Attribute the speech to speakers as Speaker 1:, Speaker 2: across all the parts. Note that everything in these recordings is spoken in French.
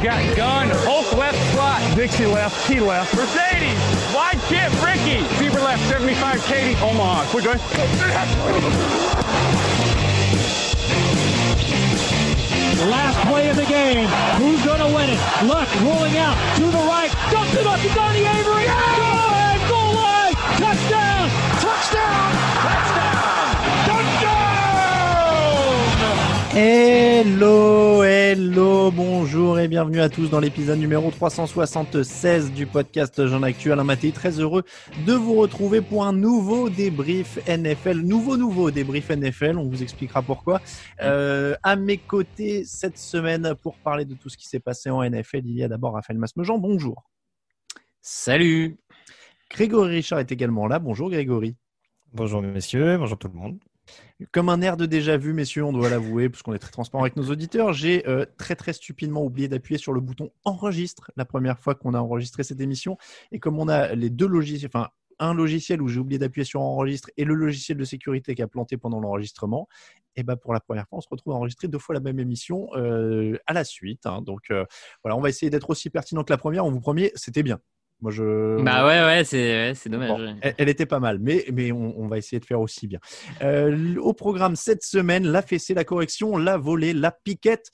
Speaker 1: Got gun, Hulk left slot, Dixie left, T left, Mercedes, wide chip, Ricky, Fever left, 75, Katie, Omaha, quick going.
Speaker 2: Last play of the game, who's gonna win it? Luck rolling out to the right, dumps it up to Donnie Avery, goal line, touchdown, touchdown, touchdown, touchdown!
Speaker 3: Hello, bonjour et bienvenue à tous dans l'épisode numéro 376 du podcast Jean Actu. Alain Mattei, très heureux de vous retrouver pour un nouveau débrief NFL, nouveau débrief NFL, on vous expliquera pourquoi. À mes côtés cette semaine pour parler de tout ce qui s'est passé en NFL, il y a d'abord Raphaël Masmejean, bonjour.
Speaker 4: Salut.
Speaker 3: Grégory Richard est également là, bonjour Grégory.
Speaker 5: Bonjour messieurs, bonjour tout le monde.
Speaker 3: Comme un air de déjà-vu, messieurs, on doit l'avouer, parce qu'on est très transparent avec nos auditeurs, j'ai très stupidement oublié d'appuyer sur le bouton « Enregistre » la première fois qu'on a enregistré cette émission. Et comme on a les deux logiciels, enfin un logiciel où j'ai oublié d'appuyer sur « Enregistre » et le logiciel de sécurité qui a planté pendant l'enregistrement, et ben pour la première fois, on se retrouve à enregistrer 2 fois la même émission à la suite. Donc voilà, on va essayer d'être aussi pertinent que la première. On vous promet, c'était bien. Moi,
Speaker 4: Bah ouais, c'est dommage.
Speaker 3: Bon, elle était pas mal, mais on va essayer de faire aussi bien. Au programme cette semaine, la fessée, la correction, la volée, la piquette.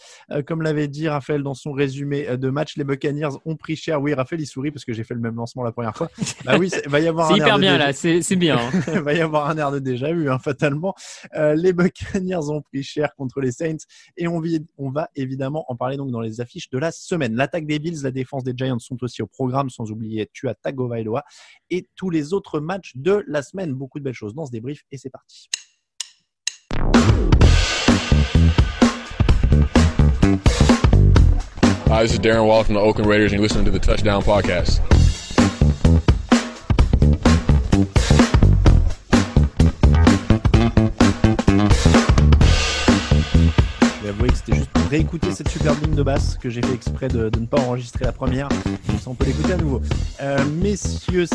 Speaker 3: Comme l'avait dit Raphaël dans son résumé de match, les Buccaneers ont pris cher. Oui, Raphaël, il sourit parce que j'ai fait le même lancement la première fois. Bah oui, va y avoir
Speaker 4: c'est
Speaker 3: un
Speaker 4: hyper
Speaker 3: air
Speaker 4: bien
Speaker 3: de
Speaker 4: là, c'est bien.
Speaker 3: Il va y avoir un air de déjà vu, fatalement. Les Buccaneers ont pris cher contre les Saints et on va évidemment en parler donc dans les affiches de la semaine. L'attaque des Bills, la défense des Giants sont aussi au programme, sans oublier Tua Tagovailoa et tous les autres matchs de la semaine. Beaucoup de belles choses dans ce débrief et c'est parti.
Speaker 6: Hi, this is Darren Waller from the Oakland Raiders and you're listening to the Touchdown Podcast.
Speaker 3: Avouez que c'était juste pour réécouter cette superbe ligne de basse que j'ai fait exprès de ne pas enregistrer la première. Comme ça, on peut l'écouter à nouveau. Messieurs,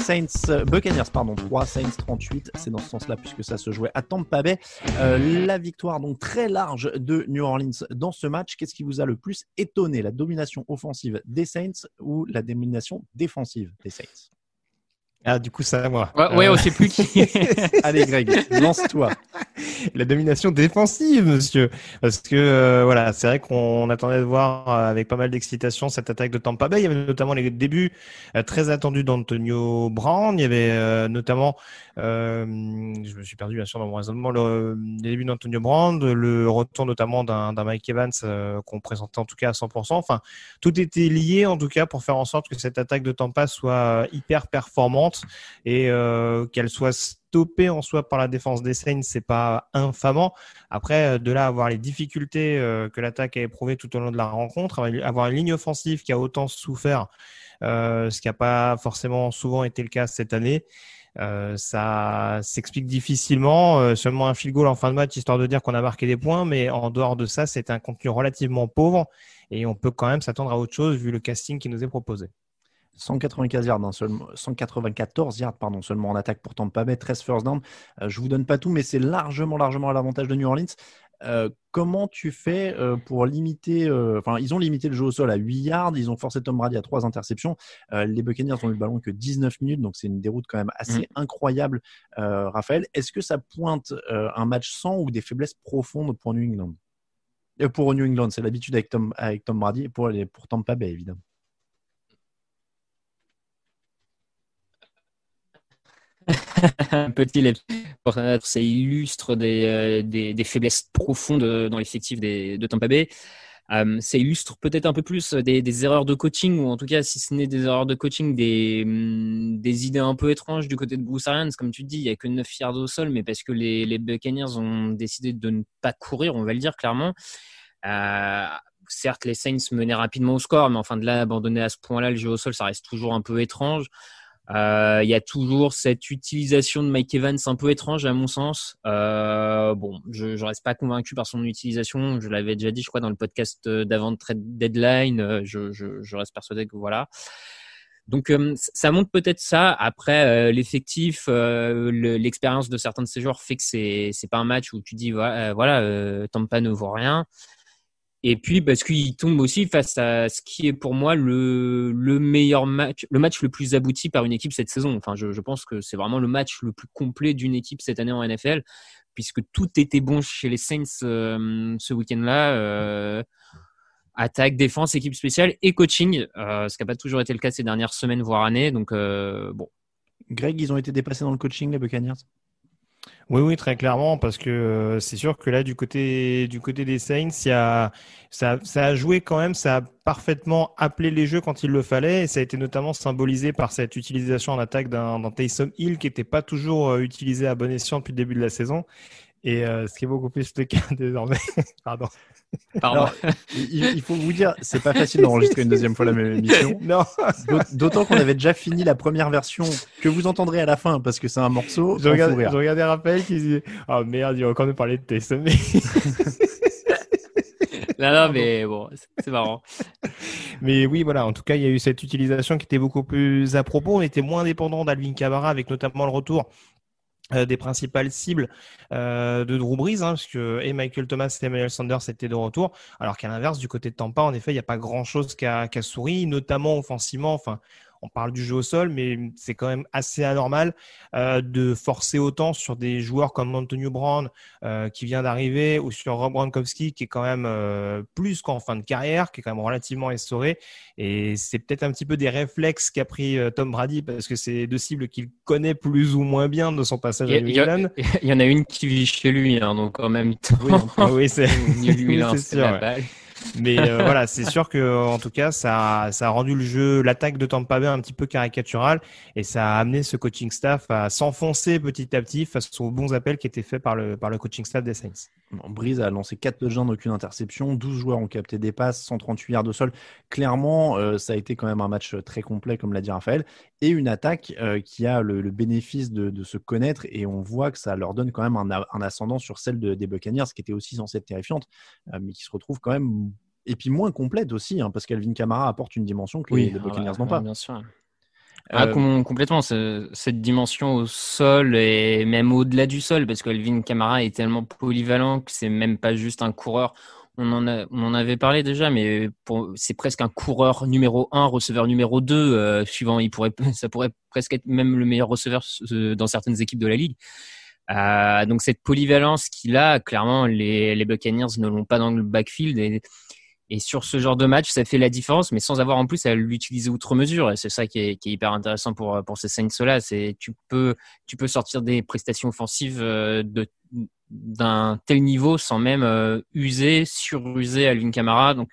Speaker 3: Buccaneers, 3, Saints 38. C'est dans ce sens-là puisque ça se jouait à Tampa Bay. La victoire donc très large de New Orleans dans ce match. Qu'est-ce qui vous a le plus étonné? La domination offensive des Saints ou la domination défensive des Saints?
Speaker 5: Ah, du coup, ça à moi.
Speaker 4: Ouais, on sait plus qui.
Speaker 3: Allez, Greg, lance-toi.
Speaker 5: La domination défensive, monsieur. Parce que, voilà, c'est vrai qu'on attendait de voir avec pas mal d'excitation cette attaque de Tampa Bay. Il y avait notamment les débuts très attendus d'Antonio Brown. Il y avait notamment, je me suis perdu bien sûr dans mon raisonnement, les débuts d'Antonio Brown, le retour notamment d'un Mike Evans qu'on présentait en tout cas à 100%. Enfin, tout était lié en tout cas pour faire en sorte que cette attaque de Tampa soit hyper performante et qu'elle soit stoppée en soi par la défense des Saints, c'est pas infamant. Après, de là à avoir les difficultés que l'attaque a éprouvées tout au long de la rencontre, avoir une ligne offensive qui a autant souffert, ce qui n'a pas forcément souvent été le cas cette année, ça s'explique difficilement. Seulement un field goal en fin de match, histoire de dire qu'on a marqué des points, mais en dehors de ça, c'est un contenu relativement pauvre et on peut quand même s'attendre à autre chose vu le casting qui nous est proposé.
Speaker 3: 194 yards seulement en attaque pour Tampa Bay, 13 first down. Je vous donne pas tout, mais c'est largement à l'avantage de New Orleans. Comment tu fais pour limiter ils ont limité le jeu au sol à 8 yards, ils ont forcé Tom Brady à 3 interceptions. Les Buccaneers ont eu le ballon que 19 minutes, donc c'est une déroute quand même assez incroyable. Raphaël, est-ce que ça pointe un match sans ou des faiblesses profondes pour New England? Pour New England, c'est l'habitude avec Tom Brady et pour Tampa Bay, évidemment.
Speaker 4: Un petit ça illustre des faiblesses profondes dans l'effectif de Tampa Bay. Ça illustre peut-être un peu plus des erreurs de coaching, ou en tout cas, si ce n'est des erreurs de coaching, des idées un peu étranges du côté de Bruce Arians. Comme tu dis, il n'y a que 9 yards au sol, mais parce que les Buccaneers ont décidé de ne pas courir, on va le dire clairement. Certes, les Saints menaient rapidement au score, mais enfin de là, abandonner à ce point-là le jeu au sol, ça reste toujours un peu étrange. Il y a toujours cette utilisation de Mike Evans un peu étrange à mon sens. Je reste pas convaincu par son utilisation. Je l'avais déjà dit, je crois, dans le podcast d'avant de trade deadline. Je reste persuadé que voilà. Donc ça montre peut-être ça. Après l'effectif, l'expérience de certains de ces joueurs fait que c'est pas un match où tu dis Tampa ne vaut rien. Et puis parce qu'il tombe aussi face à ce qui est pour moi le meilleur match, le match le plus abouti par une équipe cette saison. Enfin, je pense que c'est vraiment le match le plus complet d'une équipe cette année en NFL, puisque tout était bon chez les Saints ce week-end-là. Attaque, défense, équipe spéciale et coaching, ce qui n'a pas toujours été le cas ces dernières semaines, voire années. Donc, bon.
Speaker 3: Greg, ils ont été dépassés dans le coaching, les Buccaneers?
Speaker 5: Oui, très clairement, parce que c'est sûr que là, du côté des Saints, ça a joué quand même, ça a parfaitement appelé les jeux quand il le fallait, et ça a été notamment symbolisé par cette utilisation en attaque d'un Taysom Hill qui n'était pas toujours utilisé à bon escient depuis le début de la saison. Et ce qui est beaucoup plus le cas désormais. Pardon.
Speaker 3: Alors, il faut vous dire, c'est pas facile d'enregistrer une deuxième fois la même émission.
Speaker 5: Non.
Speaker 3: D'autant qu'on avait déjà fini la première version que vous entendrez à la fin parce que c'est un morceau.
Speaker 5: Je regardais Raphaël qui disait oh merde, il va encore nous parler de Taysom.
Speaker 4: Non, mais bon, c'est marrant.
Speaker 5: Mais oui, voilà. En tout cas, il y a eu cette utilisation qui était beaucoup plus à propos. On était moins dépendant d'Alvin Kamara avec notamment le retour des principales cibles de Drew Brees, parce que et Michael Thomas et Emmanuel Sanders étaient de retour, alors qu'à l'inverse, du côté de Tampa, en effet, il n'y a pas grand-chose qui a souri, notamment offensivement. Enfin, on parle du jeu au sol, mais c'est quand même assez anormal de forcer autant sur des joueurs comme Antonio Brown qui vient d'arriver, ou sur Rob Gronkowski qui est quand même plus qu'en fin de carrière, qui est quand même relativement essoré. Et c'est peut-être un petit peu des réflexes qu'a pris Tom Brady, parce que c'est deux cibles qu'il connaît plus ou moins bien de son passage à New England.
Speaker 4: Il y en a une qui vit chez lui, donc en même temps.
Speaker 5: Oui, c'est
Speaker 4: sûr. Ouais.
Speaker 5: Mais voilà, c'est sûr que en tout cas, ça a rendu le jeu, l'attaque de Tampa Bay un petit peu caricatural, et ça a amené ce coaching staff à s'enfoncer petit à petit face aux bons appels qui étaient faits par le coaching staff des Saints.
Speaker 3: Bon, Brees a lancé 4 touchdowns, aucune interception, 12 joueurs ont capté des passes, 138 yards de sol. Clairement, ça a été quand même un match très complet, comme l'a dit Raphaël, et une attaque qui a le bénéfice de se connaître, et on voit que ça leur donne quand même un ascendant sur celle des Buccaneers, qui était aussi censée être terrifiante, mais qui se retrouve quand même, et puis moins complète aussi, parce qu'Alvin Kamara apporte une dimension que les Buccaneers n'ont pas.
Speaker 4: Bien sûr. Complètement, cette dimension au sol et même au-delà du sol, parce qu'Alvin Kamara est tellement polyvalent que c'est même pas juste un coureur. On en avait parlé déjà, mais c'est presque un coureur numéro 1, receveur numéro 2, suivant. Ça pourrait presque être même le meilleur receveur dans certaines équipes de la ligue. Donc cette polyvalence qu'il a, clairement, les Buccaneers ne l'ont pas dans le backfield, et sur ce genre de match, ça fait la différence, mais sans avoir en plus à l'utiliser outre mesure. Et c'est ça qui est hyper intéressant pour ces Saints-là. C'est tu peux sortir des prestations offensives d'un tel niveau sans même suruser Alvin Kamara. Donc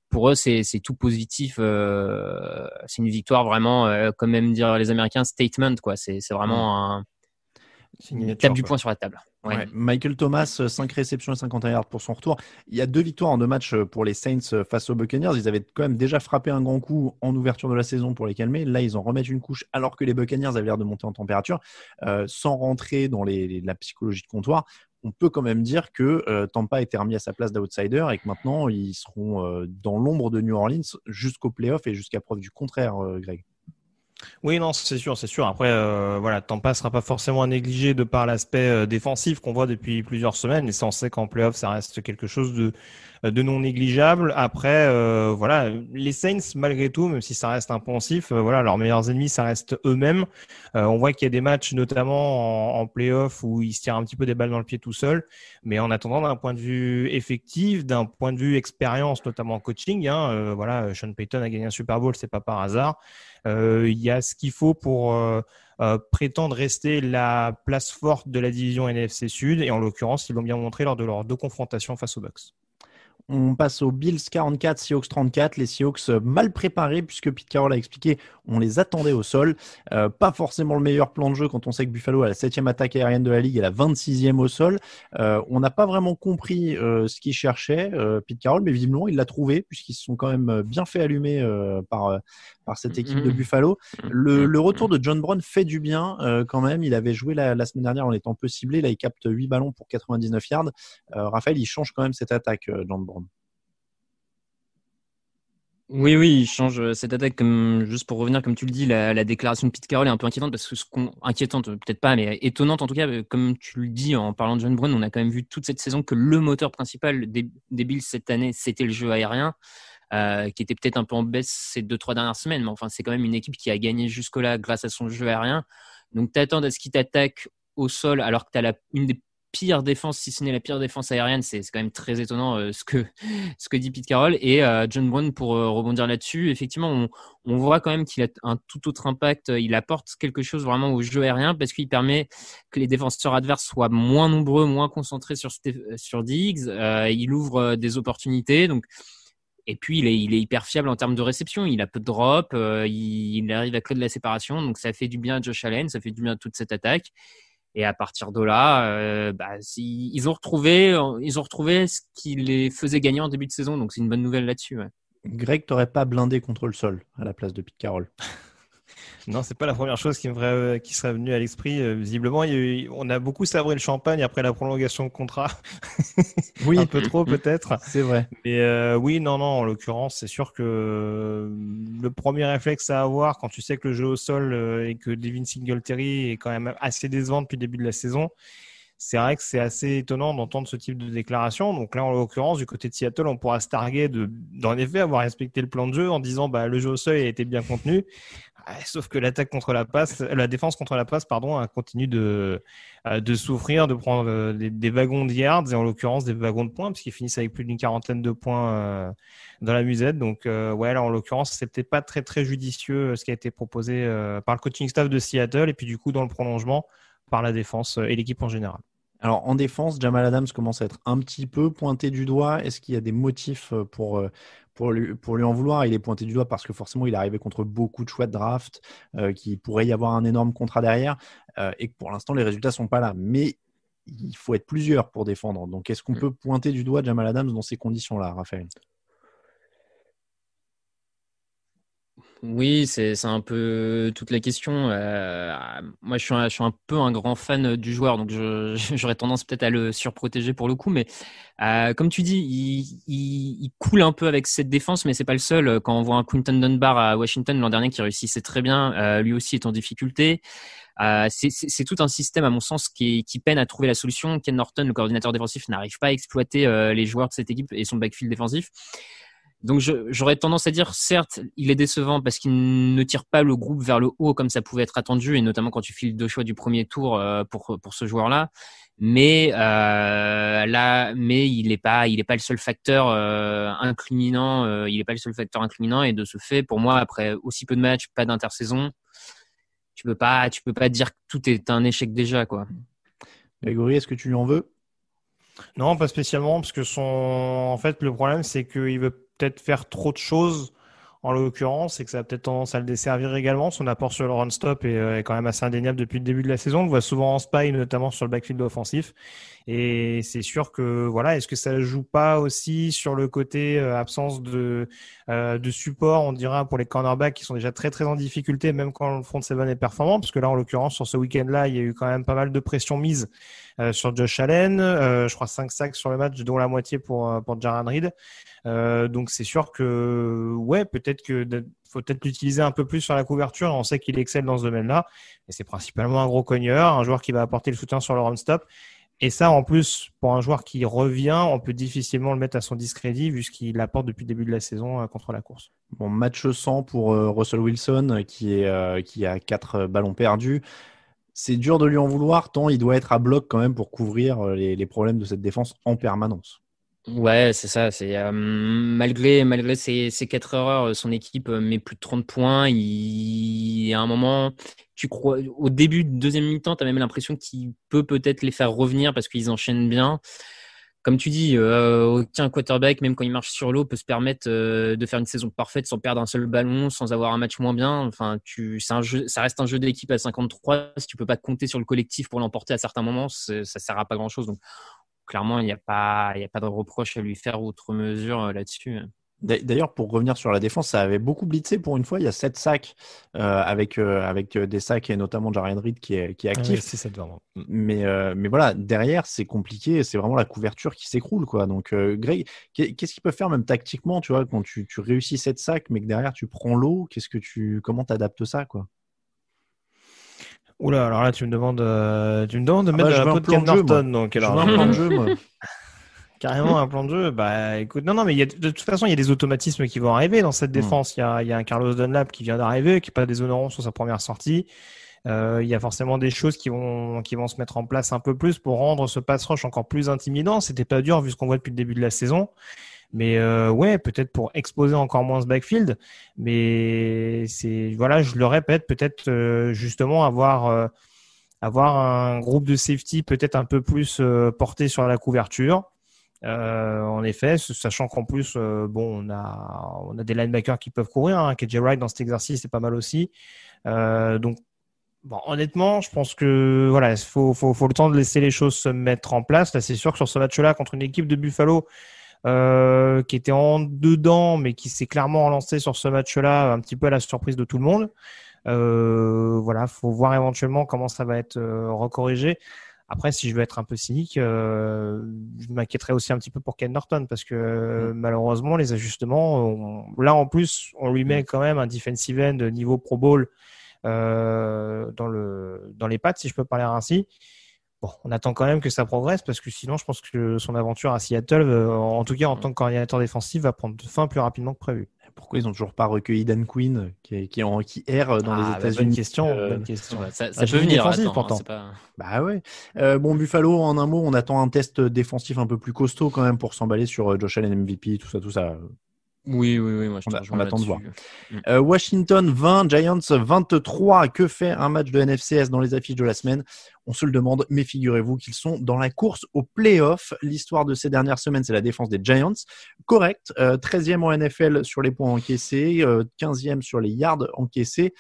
Speaker 4: pour eux, c'est tout positif. C'est une victoire vraiment, comme même dire les Américains, statement, quoi. C'est vraiment une tape du poing sur la table.
Speaker 3: Ouais. Michael Thomas, 5 réceptions et 51 yards pour son retour. Il y a 2 victoires en 2 matchs pour les Saints face aux Buccaneers. Ils avaient quand même déjà frappé un grand coup en ouverture de la saison pour les calmer. Là, ils en remettent une couche alors que les Buccaneers avaient l'air de monter en température. Sans rentrer dans la psychologie de comptoir, on peut quand même dire que Tampa a été remis à sa place d'outsider et que maintenant, ils seront dans l'ombre de New Orleans jusqu'au playoff et jusqu'à preuve du contraire, Greg.
Speaker 5: Oui, non, c'est sûr. Après, voilà, Tampa sera pas forcément à négliger de par l'aspect défensif qu'on voit depuis plusieurs semaines. Et ça, on sait qu'en playoff, ça reste quelque chose de non négligeable. Après, voilà, les Saints, malgré tout, même si ça reste impensif, voilà, leurs meilleurs ennemis, ça reste eux-mêmes. On voit qu'il y a des matchs, notamment en playoff, où ils se tirent un petit peu des balles dans le pied tout seuls. Mais en attendant, d'un point de vue effectif, d'un point de vue expérience, notamment en coaching, voilà, Sean Payton a gagné un Super Bowl, c'est pas par hasard. Il y a ce qu'il faut pour prétendre rester la place forte de la division NFC Sud, et en l'occurrence, ils l'ont bien montré lors de leurs 2 confrontations face aux Bucs.
Speaker 3: On passe aux Bills 44, Seahawks 34. Les Seahawks mal préparés puisque Pete Carroll a expliqué, on les attendait au sol. Pas forcément le meilleur plan de jeu quand on sait que Buffalo a la 7e attaque aérienne de la ligue et la 26e au sol. On n'a pas vraiment compris ce qu'il cherchait, Pete Carroll, mais visiblement il l'a trouvé puisqu'ils se sont quand même bien fait allumer par cette équipe de Buffalo. Le retour de John Brown fait du bien quand même. Il avait joué la semaine dernière en étant peu ciblé. Là, il capte 8 ballons pour 99 yards. Raphaël, il change quand même cette attaque, John Brown.
Speaker 4: Oui, il change cette attaque. Juste pour revenir, comme tu le dis, la déclaration de Pete Carroll est un peu inquiétante parce que inquiétante, peut-être pas, mais étonnante en tout cas. Comme tu le dis en parlant de John Brown, on a quand même vu toute cette saison que le moteur principal des Bills cette année, c'était le jeu aérien, qui était peut-être un peu en baisse ces 2-3 dernières semaines, mais enfin, c'est quand même une équipe qui a gagné jusque-là grâce à son jeu aérien. Donc, t'attends à ce qu'il t'attaque au sol alors que tu as une des pire défense, si ce n'est la pire défense aérienne, c'est quand même très étonnant ce que dit Pete Carroll. Et John Brown, pour rebondir là-dessus, effectivement, on voit quand même qu'il a un tout autre impact. Il apporte quelque chose vraiment au jeu aérien parce qu'il permet que les défenseurs adverses soient moins nombreux, moins concentrés sur Diggs. Il ouvre des opportunités. Donc, et puis, il est hyper fiable en termes de réception. Il a peu de drop. Il arrive à créer de la séparation. Donc, ça fait du bien à Josh Allen. Ça fait du bien à toute cette attaque. Et à partir de là, ils ont retrouvé ce qui les faisait gagner en début de saison. Donc, c'est une bonne nouvelle là-dessus. Ouais.
Speaker 3: Greg, t'aurais pas blindé contre le sol à la place de Pete Carroll?
Speaker 5: Non, c'est pas la première chose qui serait venue à l'esprit. Visiblement, on a beaucoup savré le champagne après la prolongation de contrat.
Speaker 3: Oui,
Speaker 5: un peu trop peut-être.
Speaker 3: c'est vrai.
Speaker 5: Mais oui, non, en l'occurrence, c'est sûr que le premier réflexe à avoir quand tu sais que le jeu au sol et que Devin Singletary est quand même assez décevant depuis le début de la saison, c'est vrai que c'est assez étonnant d'entendre ce type de déclaration. Donc là, en l'occurrence, du côté de Seattle, on pourra se targuer d'en effet avoir respecté le plan de jeu en disant le jeu au sol a été bien contenu. Sauf que la défense contre la passe, continue de souffrir, de prendre des wagons de yards et en l'occurrence des wagons de points, puisqu'ils finissent avec plus d'une quarantaine de points dans la musette. Donc là en l'occurrence, c'est peut-être pas très très judicieux ce qui a été proposé par le coaching staff de Seattle et puis du coup dans le prolongement par la défense et l'équipe en général.
Speaker 3: Alors en défense, Jamal Adams commence à être un petit peu pointé du doigt. Est-ce qu'il y a des motifs pour lui en vouloir? Il est pointé du doigt parce que forcément il est arrivé contre beaucoup de choix de draft, qu'il pourrait y avoir un énorme contrat derrière et que pour l'instant les résultats sont pas là. Mais il faut être plusieurs pour défendre. Donc est-ce qu'on peut pointer du doigt Jamal Adams dans ces conditions-là, Raphaël?
Speaker 4: Oui, c'est un peu toute la question. Moi, je suis un peu un grand fan du joueur, donc j'aurais tendance peut-être à le surprotéger pour le coup. Mais comme tu dis, il coule un peu avec cette défense, mais c'est pas le seul. Quand on voit un Quinton Dunbar à Washington l'an dernier qui réussissait très bien, lui aussi est en difficulté. C'est tout un système, à mon sens, qui peine à trouver la solution. Ken Norton, le coordinateur défensif, n'arrive pas à exploiter les joueurs de cette équipe et son backfield défensif. Donc j'aurais tendance à dire, certes, il est décevant parce qu'il ne tire pas le groupe vers le haut comme ça pouvait être attendu, et notamment quand tu files 2 choix du premier tour pour ce joueur-là. Mais il est pas le seul facteur incriminant. Il est pas le seul facteur incriminant, et de ce fait, pour moi, après aussi peu de matchs, pas d'intersaison, tu peux pas dire que tout est un échec déjà, quoi.
Speaker 3: Grégory, est-ce que tu lui en veux?
Speaker 5: Non, pas spécialement, parce que en fait, le problème, c'est qu'il veut peut-être faire trop de choses, en l'occurrence, et que ça a peut-être tendance à le desservir également. Son apport sur le run-stop est quand même assez indéniable depuis le début de la saison. On le voit souvent en spy, notamment sur le backfield offensif. Et c'est sûr que, voilà, est-ce que ça joue pas aussi sur le côté absence de support, on dira, pour les cornerbacks qui sont déjà très, très en difficulté, même quand le front seven est performant, parce que là, en l'occurrence, sur ce week-end-là, il y a eu quand même pas mal de pression mise sur Josh Allen, je crois 5 sacks sur le match, dont la moitié pour Jaron Reed. Donc c'est sûr que peut-être que faut peut-être l'utiliser un peu plus sur la couverture. On sait qu'il excelle dans ce domaine-là, mais c'est principalement un gros cogneur, un joueur qui va apporter le soutien sur le run-stop. Et ça, en plus, pour un joueur qui revient, on peut difficilement le mettre à son discrédit vu ce qu'il apporte depuis le début de la saison contre la course.
Speaker 3: Bon, match 100 pour Russell Wilson qui a 4 ballons perdus. C'est dur de lui en vouloir, tant il doit être à bloc quand même pour couvrir les problèmes de cette défense en permanence.
Speaker 4: Ouais, c'est ça. C'est malgré ces 4 erreurs, son équipe met plus de 30 points. À un moment, tu crois au début de deuxième mi-temps, tu as même l'impression qu'il peut-être les faire revenir parce qu'ils enchaînent bien. Comme tu dis, aucun quarterback, même quand il marche sur l'eau, peut se permettre de faire une saison parfaite sans perdre un seul ballon, sans avoir un match moins bien. Enfin, ça reste un jeu d'équipe à 53. Si tu peux pas compter sur le collectif pour l'emporter à certains moments, ça sert à pas grand-chose. Donc clairement, il n'y a pas de reproche à lui faire outre mesure là-dessus.
Speaker 3: D'ailleurs, pour revenir sur la défense, ça avait beaucoup blitzé pour une fois. Il y a 7 sacs avec des sacs et notamment Jarian Reed qui est
Speaker 5: Ah
Speaker 3: actif.
Speaker 5: oui, c'est ça, vraiment.
Speaker 3: Mais voilà, derrière, c'est compliqué. C'est vraiment la couverture qui s'écroule, quoi. Donc, Greg, qu'est-ce qu'ils peuvent faire même tactiquement, tu vois, quand tu réussis 7 sacs, mais que derrière tu prends l'eau, comment t'adaptes ça, quoi?
Speaker 5: Oula, alors là, tu me demandes de
Speaker 3: Ah
Speaker 5: mettre
Speaker 3: bah,
Speaker 5: de
Speaker 3: je
Speaker 5: la
Speaker 3: veux un
Speaker 5: peau de
Speaker 3: plan
Speaker 5: Ken
Speaker 3: de jeu, moi.
Speaker 5: Norton. Donc,
Speaker 3: Je veux
Speaker 5: alors,
Speaker 3: un plan de jeu, moi.
Speaker 5: carrément un plan de jeu. Bah, écoute, non, mais de toute façon, il y a des automatismes qui vont arriver dans cette défense. Il y a un Carlos Dunlap qui vient d'arriver, qui n'est pas déshonorant sur sa première sortie. Il y a forcément des choses qui vont se mettre en place un peu plus pour rendre ce pass rush encore plus intimidant. C'était pas dur vu ce qu'on voit depuis le début de la saison. Mais ouais, peut-être pour exposer encore moins ce backfield. Mais voilà, je le répète, peut-être justement avoir un groupe de safety peut-être un peu plus porté sur la couverture. En effet, sachant qu'en plus, bon, on a des linebackers qui peuvent courir. Hein. KJ Wright dans cet exercice, c'est pas mal aussi. Donc, bon, honnêtement, je pense que voilà, faut le temps de laisser les choses se mettre en place. Là, c'est sûr que sur ce match-là, contre une équipe de Buffalo qui était en dedans, mais qui s'est clairement relancée sur ce match-là, un petit peu à la surprise de tout le monde. Voilà, faut voir éventuellement comment ça va être recorrigé. Après, si je veux être un peu cynique, je m'inquiéterais aussi un petit peu pour Ken Norton parce que malheureusement, les ajustements, là en plus, on lui met quand même un defensive end de niveau Pro Bowl dans les pattes, si je peux parler ainsi. Bon, on attend quand même que ça progresse parce que sinon, je pense que son aventure à Seattle, en tout cas en tant que coordinateur défensif, va prendre fin plus rapidement que prévu.
Speaker 3: Pourquoi ils n'ont toujours pas recueilli Dan Quinn qui erre dans les États-Unis?
Speaker 5: Bonne question.
Speaker 4: Ouais, ça
Speaker 5: je
Speaker 4: peut
Speaker 5: dis
Speaker 4: venir.
Speaker 5: défensif,
Speaker 4: Attends,
Speaker 5: pourtant.
Speaker 4: c'est pas...
Speaker 3: Bah ouais. Bon, Buffalo, en un mot, on attend un test défensif un peu plus costaud quand même pour s'emballer sur Josh Allen MVP, tout ça.
Speaker 4: Oui, moi je te rejoins
Speaker 3: On attend de voir.
Speaker 4: là-dessus.
Speaker 3: Washington 20, Giants 23. Que fait un match de NFCS dans les affiches de la semaine? On se le demande, mais figurez-vous qu'ils sont dans la course au play-off. L'histoire de ces dernières semaines, c'est la défense des Giants. Correct. 13e en NFL sur les points encaissés, 15e sur les yards encaissés.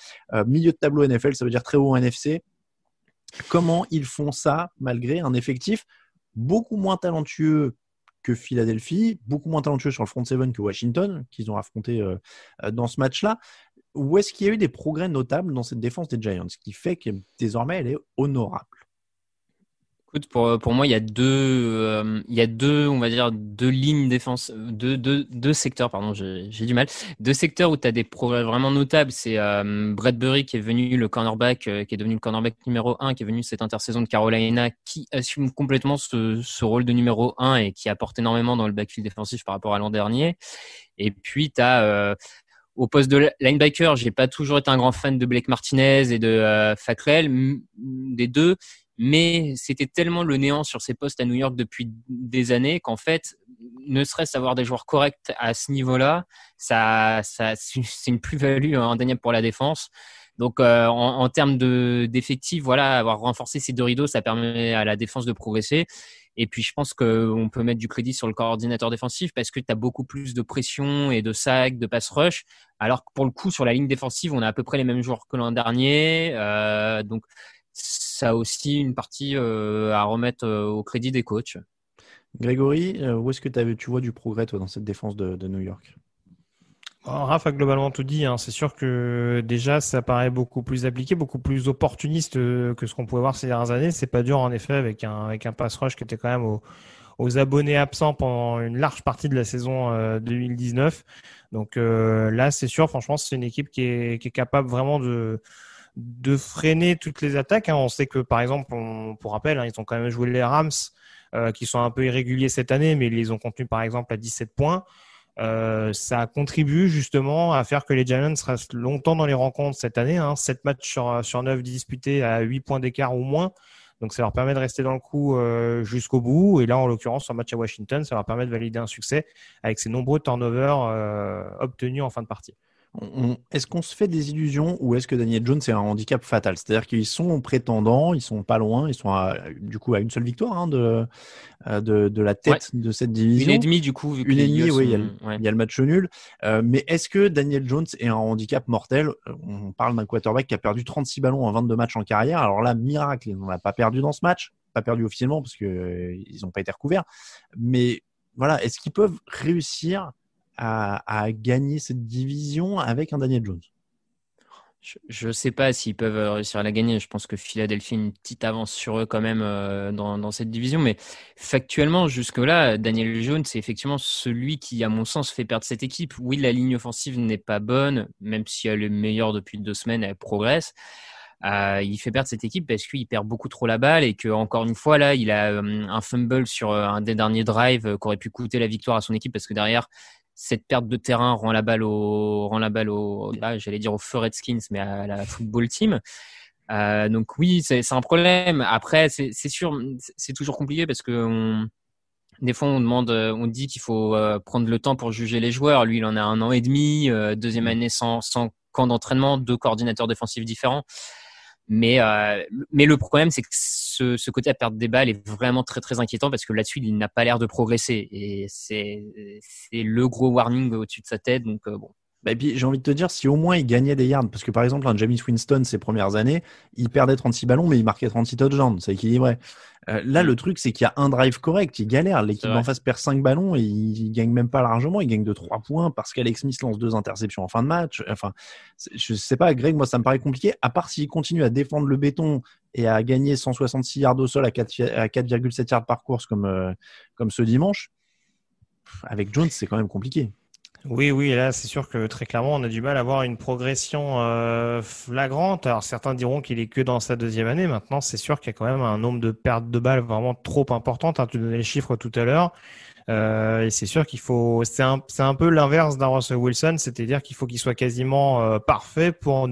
Speaker 3: Milieu de tableau NFL, ça veut dire très haut en NFC. Comment ils font ça malgré un effectif beaucoup moins talentueux que Philadelphie, beaucoup moins talentueux sur le front seven que Washington, qu'ils ont affronté dans ce match-là. Où est-ce qu'il y a eu des progrès notables dans cette défense des Giants, qui fait que désormais elle est honorable?
Speaker 4: Écoute, pour moi, il y a deux, on va dire, deux lignes défense, deux secteurs, pardon, j'ai du mal. Deux secteurs où tu as des progrès vraiment notables. C'est Bradbury qui est venu le cornerback, qui est devenu le cornerback numéro 1, qui est venu cette intersaison de Carolina, qui assume complètement ce rôle de numéro 1 et qui apporte énormément dans le backfield défensif par rapport à l'an dernier. Et puis, tu as au poste de linebacker, j'ai pas toujours été un grand fan de Blake Martinez et de Fackrell, des deux. Mais c'était tellement le néant sur ces postes à New York depuis des années qu'en fait, ne serait-ce avoir des joueurs corrects à ce niveau-là, c'est une plus-value indéniable pour la défense. Donc, en termes d'effectifs, voilà, avoir renforcé ces deux rideaux, ça permet à la défense de progresser. Et puis, je pense qu'on peut mettre du crédit sur le coordinateur défensif parce que tu as beaucoup plus de pression et de sacs, de pass rush. Alors que pour le coup, sur la ligne défensive, on a à peu près les mêmes joueurs que l'an dernier. Donc, ça a aussi une partie à remettre au crédit des coachs.
Speaker 3: Grégory, où est-ce que tu vois du progrès toi, dans cette défense de New York?
Speaker 5: Raph a globalement tout dit. Hein. C'est sûr que déjà, ça paraît beaucoup plus appliqué, beaucoup plus opportuniste que ce qu'on pouvait voir ces dernières années. C'est pas dur en effet avec un pass rush qui était quand même aux abonnés absents pendant une large partie de la saison 2019. Donc là, c'est sûr, franchement, c'est une équipe qui est capable vraiment de freiner toutes les attaques. Hein. On sait que, par exemple, pour rappel, hein, ils ont quand même joué les Rams qui sont un peu irréguliers cette année, mais ils les ont contenus, par exemple, à 17 points. Ça contribue justement à faire que les Giants restent longtemps dans les rencontres cette année. Hein. 7 matchs sur 9 disputés à 8 points d'écart ou moins. Donc, ça leur permet de rester dans le coup jusqu'au bout. Et là, en l'occurrence, sur un match à Washington, ça leur permet de valider un succès avec ces nombreux turnovers obtenus en fin de partie.
Speaker 3: Est-ce qu'on se fait des illusions ou est-ce que Daniel Jones est un handicap fatal? C'est-à-dire qu'ils sont prétendants, ils sont pas loin, ils sont du coup à une seule victoire hein, de la tête de cette division.
Speaker 4: 1,5 du coup. Vu que
Speaker 3: une et demie, oui,
Speaker 4: sont...
Speaker 3: il y a le match nul. Mais est-ce que Daniel Jones est un handicap mortel? On parle d'un quarterback qui a perdu 36 ballons en 22 matchs en carrière. Alors là, miracle, ils n'en ont pas perdu dans ce match. Pas perdu officiellement parce qu'ils n'ont pas été recouverts. Mais voilà, est-ce qu'ils peuvent réussir à gagner cette division avec un Daniel Jones?
Speaker 4: Je ne sais pas s'ils peuvent réussir à la gagner. Je pense que Philadelphie a une petite avance sur eux quand même dans cette division. Mais factuellement, jusque-là, Daniel Jones, c'est effectivement celui qui, à mon sens, fait perdre cette équipe. Oui, la ligne offensive n'est pas bonne, même si elle est meilleure depuis 2 semaines, elle progresse. Il fait perdre cette équipe parce qu'il perd beaucoup trop la balle et que, encore une fois, là, il a un fumble sur un des derniers drives qui aurait pu coûter la victoire à son équipe parce que derrière, cette perte de terrain rend la balle j'allais dire aux feux Redskins, mais à la football team. Donc oui, c'est un problème. Après, c'est sûr, c'est toujours compliqué parce que des fois, on dit qu'il faut prendre le temps pour juger les joueurs. Lui, il en a 1 an et demi, deuxième année sans camp d'entraînement, 2 coordinateurs défensifs différents. Mais le problème, c'est que ce côté à perdre des balles est vraiment très très inquiétant parce que là-dessus, il n'a pas l'air de progresser et c'est le gros warning au-dessus de sa tête. Donc bon.
Speaker 3: Et puis, j'ai envie de te dire, si au moins il gagnait des yards, parce que par exemple, un Jameis Winston, ses premières années, il perdait 36 ballons, mais il marquait 36 touchdowns, c'est équilibré. Là, le truc, c'est qu'il y a un drive correct, il galère. L'équipe d'en face perd 5 ballons et il gagne même pas largement, il gagne de 3 points parce qu'Alex Smith lance 2 interceptions en fin de match. Enfin, je sais pas, Greg, moi, ça me paraît compliqué, à part s'il continue à défendre le béton et à gagner 166 yards au sol à 4,7 yards par course comme ce dimanche. Avec Jones, c'est quand même compliqué.
Speaker 5: Oui, là, c'est sûr que très clairement, on a du mal à avoir une progression flagrante. Alors, certains diront qu'il est que dans sa 2e année. Maintenant, c'est sûr qu'il y a quand même un nombre de pertes de balles vraiment trop importante. Tu donnais les chiffres tout à l'heure. Et c'est sûr qu'il faut, c'est un peu l'inverse d'un Russell Wilson, c'est-à-dire qu'il faut qu'il soit quasiment parfait pour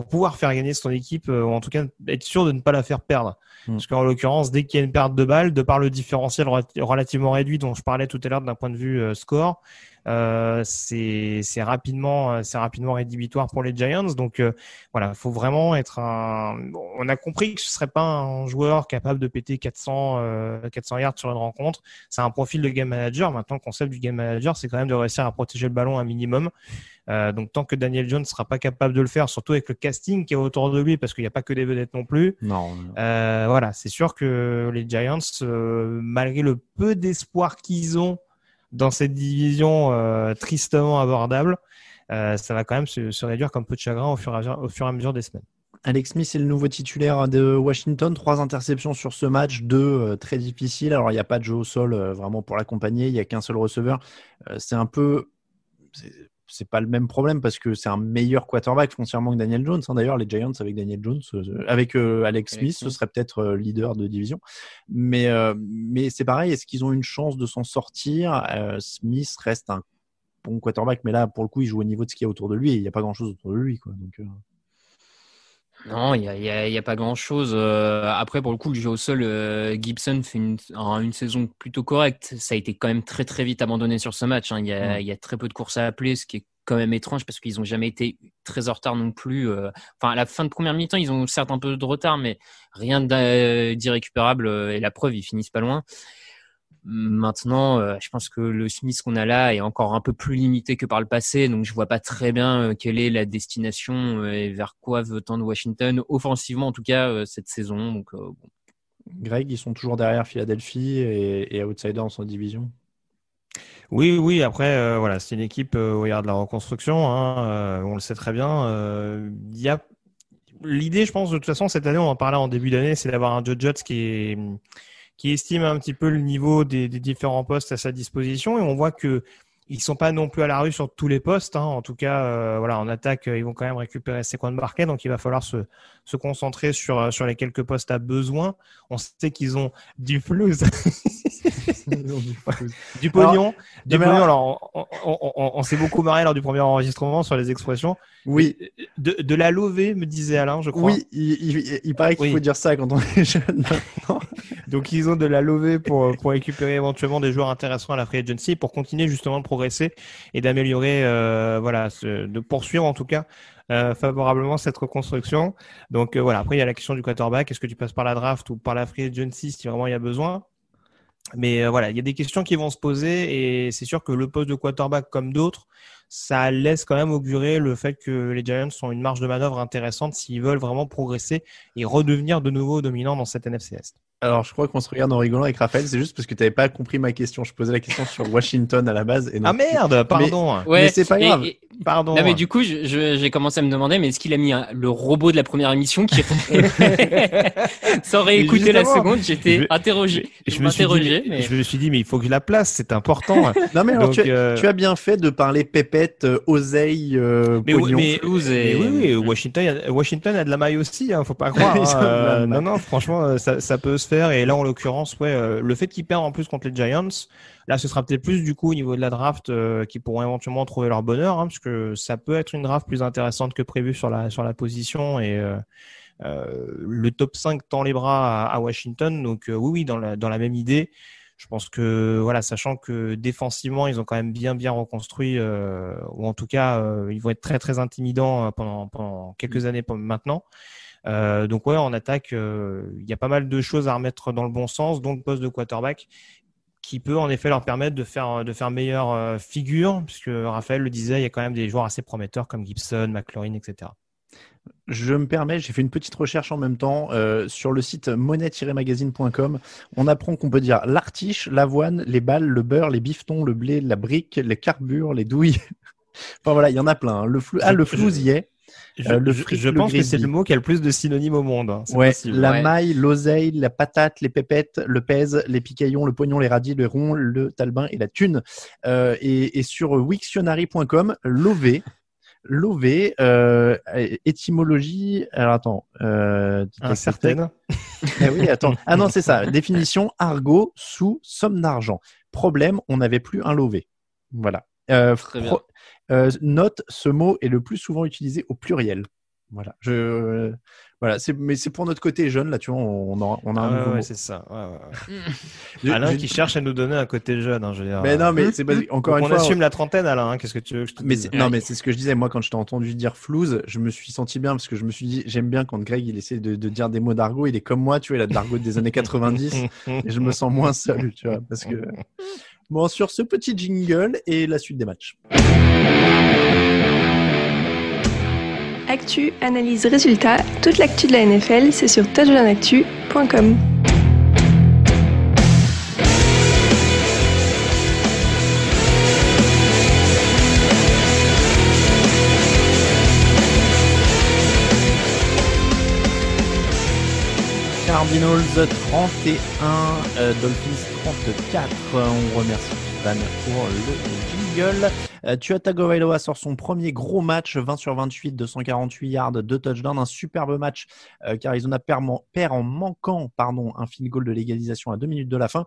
Speaker 5: pouvoir faire gagner son équipe, ou en tout cas être sûr de ne pas la faire perdre. Parce qu'en l'occurrence, dès qu'il y a une perte de balles, de par le différentiel relativement réduit dont je parlais tout à l'heure d'un point de vue score, c'est rapidement rédhibitoire pour les Giants. Donc voilà, il faut vraiment être on a compris que ce serait pas un joueur capable de péter 400 yards sur une rencontre. C'est un profil de game manager. Maintenant, le concept du game manager, c'est quand même de réussir à protéger le ballon un minimum. Donc tant que Daniel Jones ne sera pas capable de le faire, surtout avec le casting qui est autour de lui, parce qu'il n'y a pas que des vedettes non plus.
Speaker 3: Non.
Speaker 5: Voilà, c'est sûr que les Giants, malgré le peu d'espoir qu'ils ont dans cette division tristement abordable, ça va quand même se réduire comme peu de chagrin au fur et à mesure des semaines.
Speaker 3: Alex Smith est le nouveau titulaire de Washington. 3 interceptions sur ce match, 2 très difficiles. Alors, il n'y a pas de jeu au sol vraiment pour l'accompagner. Il n'y a qu'un seul receveur. C'est pas le même problème parce que c'est un meilleur quarterback foncièrement que Daniel Jones. D'ailleurs, les Giants avec Daniel Jones, avec Alex Smith, ce serait peut-être leader de division. Mais c'est pareil, est-ce qu'ils ont une chance de s'en sortir? Smith reste un bon quarterback, mais là, pour le coup, il joue au niveau de ce qu'il y a autour de lui et il n'y a pas grand-chose autour de lui, quoi. Donc,
Speaker 4: non, il y a pas grand-chose. Après, pour le coup, le jeu au sol, Gibson fait une saison plutôt correcte. Ça a été quand même très très vite abandonné sur ce match. Il y a très peu de courses à appeler, ce qui est quand même étrange parce qu'ils n'ont jamais été très en retard non plus. Enfin, à la fin de première mi-temps, ils ont certes un peu de retard, mais rien d'irrécupérable. Et la preuve, ils finissent pas loin. Maintenant, je pense que le Smith qu'on a là est encore un peu plus limité que par le passé, donc je vois pas très bien quelle est la destination et vers quoi veut tendre Washington, offensivement en tout cas, cette saison. Donc, bon.
Speaker 3: Greg, ils sont toujours derrière Philadelphie et outsider dans son division.
Speaker 5: Oui. Après, voilà, c'est une équipe où il y a de la reconstruction. On le sait très bien. Il y a l'idée, je pense, de toute façon, cette année, on en parlait en début d'année, c'est d'avoir un Joe Judge qui estime un petit peu le niveau des différents postes à sa disposition, et on voit que ils sont pas non plus à la rue sur tous les postes. En tout cas, voilà, en attaque, ils vont quand même récupérer ses coins de parquet, donc il va falloir se concentrer sur les quelques postes à besoin. On sait qu'ils ont du flouze. Du pognon. Alors, on s'est beaucoup marré lors du premier enregistrement sur les expressions.
Speaker 3: Oui.
Speaker 5: De la lovée, me disait Alain, je crois.
Speaker 3: Oui, il paraît qu'il faut dire ça quand on est jeune.
Speaker 5: Donc, ils ont de la lovée pour récupérer éventuellement des joueurs intéressants à la free agency, pour continuer justement de progresser et d'améliorer, de poursuivre en tout cas favorablement cette reconstruction. Donc voilà. Après, il y a la question du quarterback. Est-ce que tu passes par la draft ou par la free agency si vraiment il y a besoin? Mais voilà, il y a des questions qui vont se poser, et c'est sûr que le poste de quarterback, comme d'autres, ça laisse quand même augurer le fait que les Giants ont une marge de manœuvre intéressante s'ils veulent vraiment progresser et redevenir de nouveau dominants dans cette NFC Est.
Speaker 3: Alors, je crois qu'on se regarde en rigolant avec Raphaël. C'est juste parce que tu n'avais pas compris ma question. Je posais la question sur Washington à la base. Et donc,
Speaker 5: Ah merde, pardon.
Speaker 3: Mais c'est pas grave.
Speaker 5: Pardon.
Speaker 4: Non, mais du coup, j'ai commencé à me demander, mais est-ce qu'il a mis le robot de la première émission qui sans réécouter la seconde, j'étais interrogé.
Speaker 5: Je me suis dit, mais il faut que je la place, c'est important.
Speaker 3: Non, mais alors,
Speaker 5: Donc,
Speaker 3: tu as bien fait de parler pépette, oseille, pognon.
Speaker 5: Oui, Washington a de la maille aussi, hein, faut pas croire. Non, franchement, ça peut se faire. Et là, en l'occurrence, le fait qu'ils perdent en plus contre les Giants, là, ce sera peut-être plus du coup au niveau de la draft qui pourront éventuellement trouver leur bonheur, parce que ça peut être une draft plus intéressante que prévu sur la position et le top 5 tend les bras à Washington. Donc oui, dans la même idée. Je pense que voilà, sachant que défensivement, ils ont quand même bien reconstruit, ou en tout cas, ils vont être très très intimidants pendant quelques années maintenant. Donc ouais, en attaque, il y a pas mal de choses à remettre dans le bon sens, donc poste de quarterback qui peut en effet leur permettre de faire meilleure figure, puisque Raphaël le disait, il y a quand même des joueurs assez prometteurs comme Gibson, McLaurin, etc.
Speaker 3: Je me permets, j'ai fait une petite recherche en même temps sur le site monnaie-magazine.com. On apprend qu'on peut dire l'artiche, l'avoine, les balles, le beurre, les bifetons, le blé, la brique, les carbures, les douilles. Enfin voilà, il y en a plein. Hein. Le flouze y est.
Speaker 5: Je pense que c'est le mot qui a le plus de synonymes au monde. Hein.
Speaker 3: Ouais, la maille, l'oseille, la patate, les pépettes, le pèse, les picaillons, le pognon, les radis, le rond, le talbin et la thune. Et sur wiktionary.com, l'OV, étymologie. Alors attends.
Speaker 5: Incertaine.
Speaker 3: Oui, attends. Ah non, c'est ça. Définition argot sous somme d'argent. Problème, on n'avait plus un lové. Voilà.
Speaker 4: Très bien.
Speaker 3: Note, ce mot est le plus souvent utilisé au pluriel. Voilà. Voilà. Mais c'est pour notre côté jeune, là, tu vois, on a un nouveau mot.
Speaker 5: C'est ça. Alain qui cherche à nous donner un côté jeune, hein, je veux dire.
Speaker 3: Mais non, mais c'est parce encore une fois.
Speaker 5: On assume la trentaine, Alain. Hein, qu'est-ce que tu veux que je te dise ?
Speaker 3: Non, mais c'est ce que je disais. Moi, quand je t'ai entendu dire flouze, je me suis senti bien parce que je me suis dit, j'aime bien quand Greg il essaie de dire des mots d'argot. Il est comme moi, tu vois, il a de l'argot des années 90 et je me sens moins seul, tu vois, parce que. Bon, sur ce petit jingle et la suite des matchs.
Speaker 7: Actu, analyse, résultat, toute l'actu de la NFL, c'est sur touchdownactu.com.
Speaker 3: Cardinals 31, Dolphins 34. On remercie Van pour le jingle. Tua Tagovailoa sort son premier gros match, 20 sur 28, 248 yards, 2 touchdowns, un superbe match car Arizona perd en manquant un field goal de l'égalisation à 2 minutes de la fin.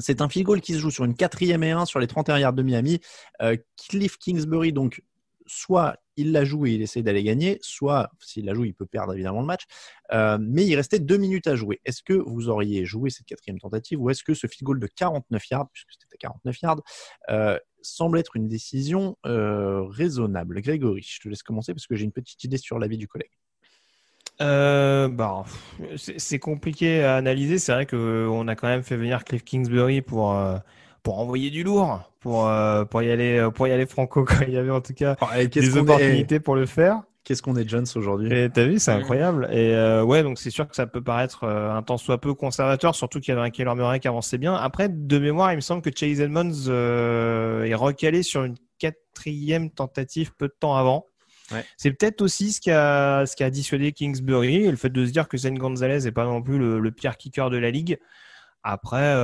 Speaker 3: C'est un field goal qui se joue sur une 4e et 1 sur les 31 yards de Miami. Cliff Kingsbury, donc, soit il la joue et il essaie d'aller gagner, soit s'il la joue, il peut perdre évidemment le match. Mais il restait 2 minutes à jouer. Est-ce que vous auriez joué cette 4e tentative ou est-ce que ce field goal de 49 yards, puisque c'était à 49 yards, semble être une décision raisonnable? Grégory, je te laisse commencer parce que j'ai une petite idée sur l'avis du collègue.
Speaker 5: C'est compliqué à analyser. C'est vrai qu'on a quand même fait venir Cliff Kingsbury pour envoyer du lourd, pour y aller franco quand il y avait en tout cas des opportunités pour le faire.
Speaker 3: Qu'est-ce qu'on est Jones aujourd'hui?
Speaker 5: Et t'as vu, c'est incroyable. Et donc c'est sûr que ça peut paraître un tant soit peu conservateur, surtout qu'il y avait un Kyler Murray qui avançait bien. Après, de mémoire, il me semble que Chase Edmonds est recalé sur une 4e tentative peu de temps avant. Ouais. C'est peut-être aussi ce qui a dissuadé Kingsbury, et le fait de se dire que Zane Gonzalez n'est pas non plus le pire kicker de la ligue. Après,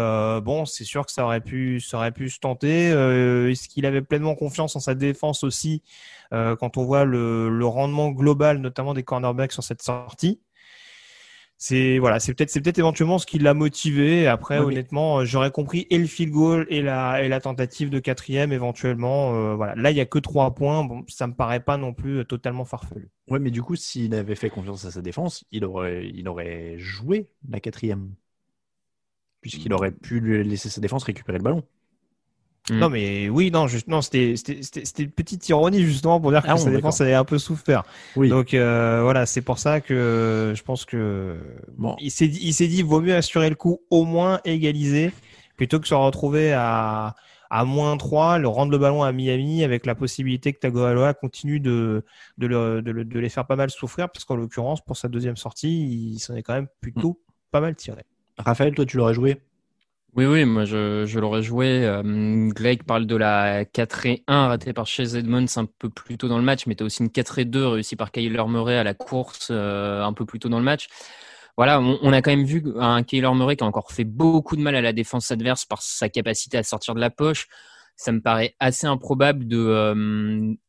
Speaker 5: c'est sûr que ça aurait pu se tenter. Est-ce qu'il avait pleinement confiance en sa défense aussi quand on voit le rendement global, notamment des cornerbacks sur cette sortie? C'est peut-être éventuellement ce qui l'a motivé. Après, honnêtement, j'aurais compris et le field goal et la tentative de 4e éventuellement. Là, il y a que 3 points. Bon, ça me paraît pas non plus totalement farfelu.
Speaker 3: Ouais, mais du coup, s'il avait fait confiance à sa défense, il aurait joué la 4e. Puisqu'il aurait pu lui laisser sa défense récupérer le ballon.
Speaker 5: Non, mais oui, c'était une petite ironie justement pour dire que sa défense avait un peu souffert. Oui. Donc c'est pour ça que je pense que il s'est dit vaut mieux assurer le coup, au moins égaliser, plutôt que se retrouver à -3, le rendre le ballon à Miami avec la possibilité que Tagovailoa continue de les faire pas mal souffrir, parce qu'en l'occurrence pour sa 2e sortie, il s'en est quand même plutôt pas mal tiré.
Speaker 3: Raphaël, toi, tu l'aurais joué?
Speaker 4: Oui, moi je l'aurais joué. Greg parle de la 4-1 ratée par Chase Edmonds un peu plus tôt dans le match, mais tu as aussi une 4-2 réussie par Kyler Murray à la course un peu plus tôt dans le match. Voilà, on a quand même vu un Kyler Murray qui a encore fait beaucoup de mal à la défense adverse par sa capacité à sortir de la poche. Ça me paraît assez improbable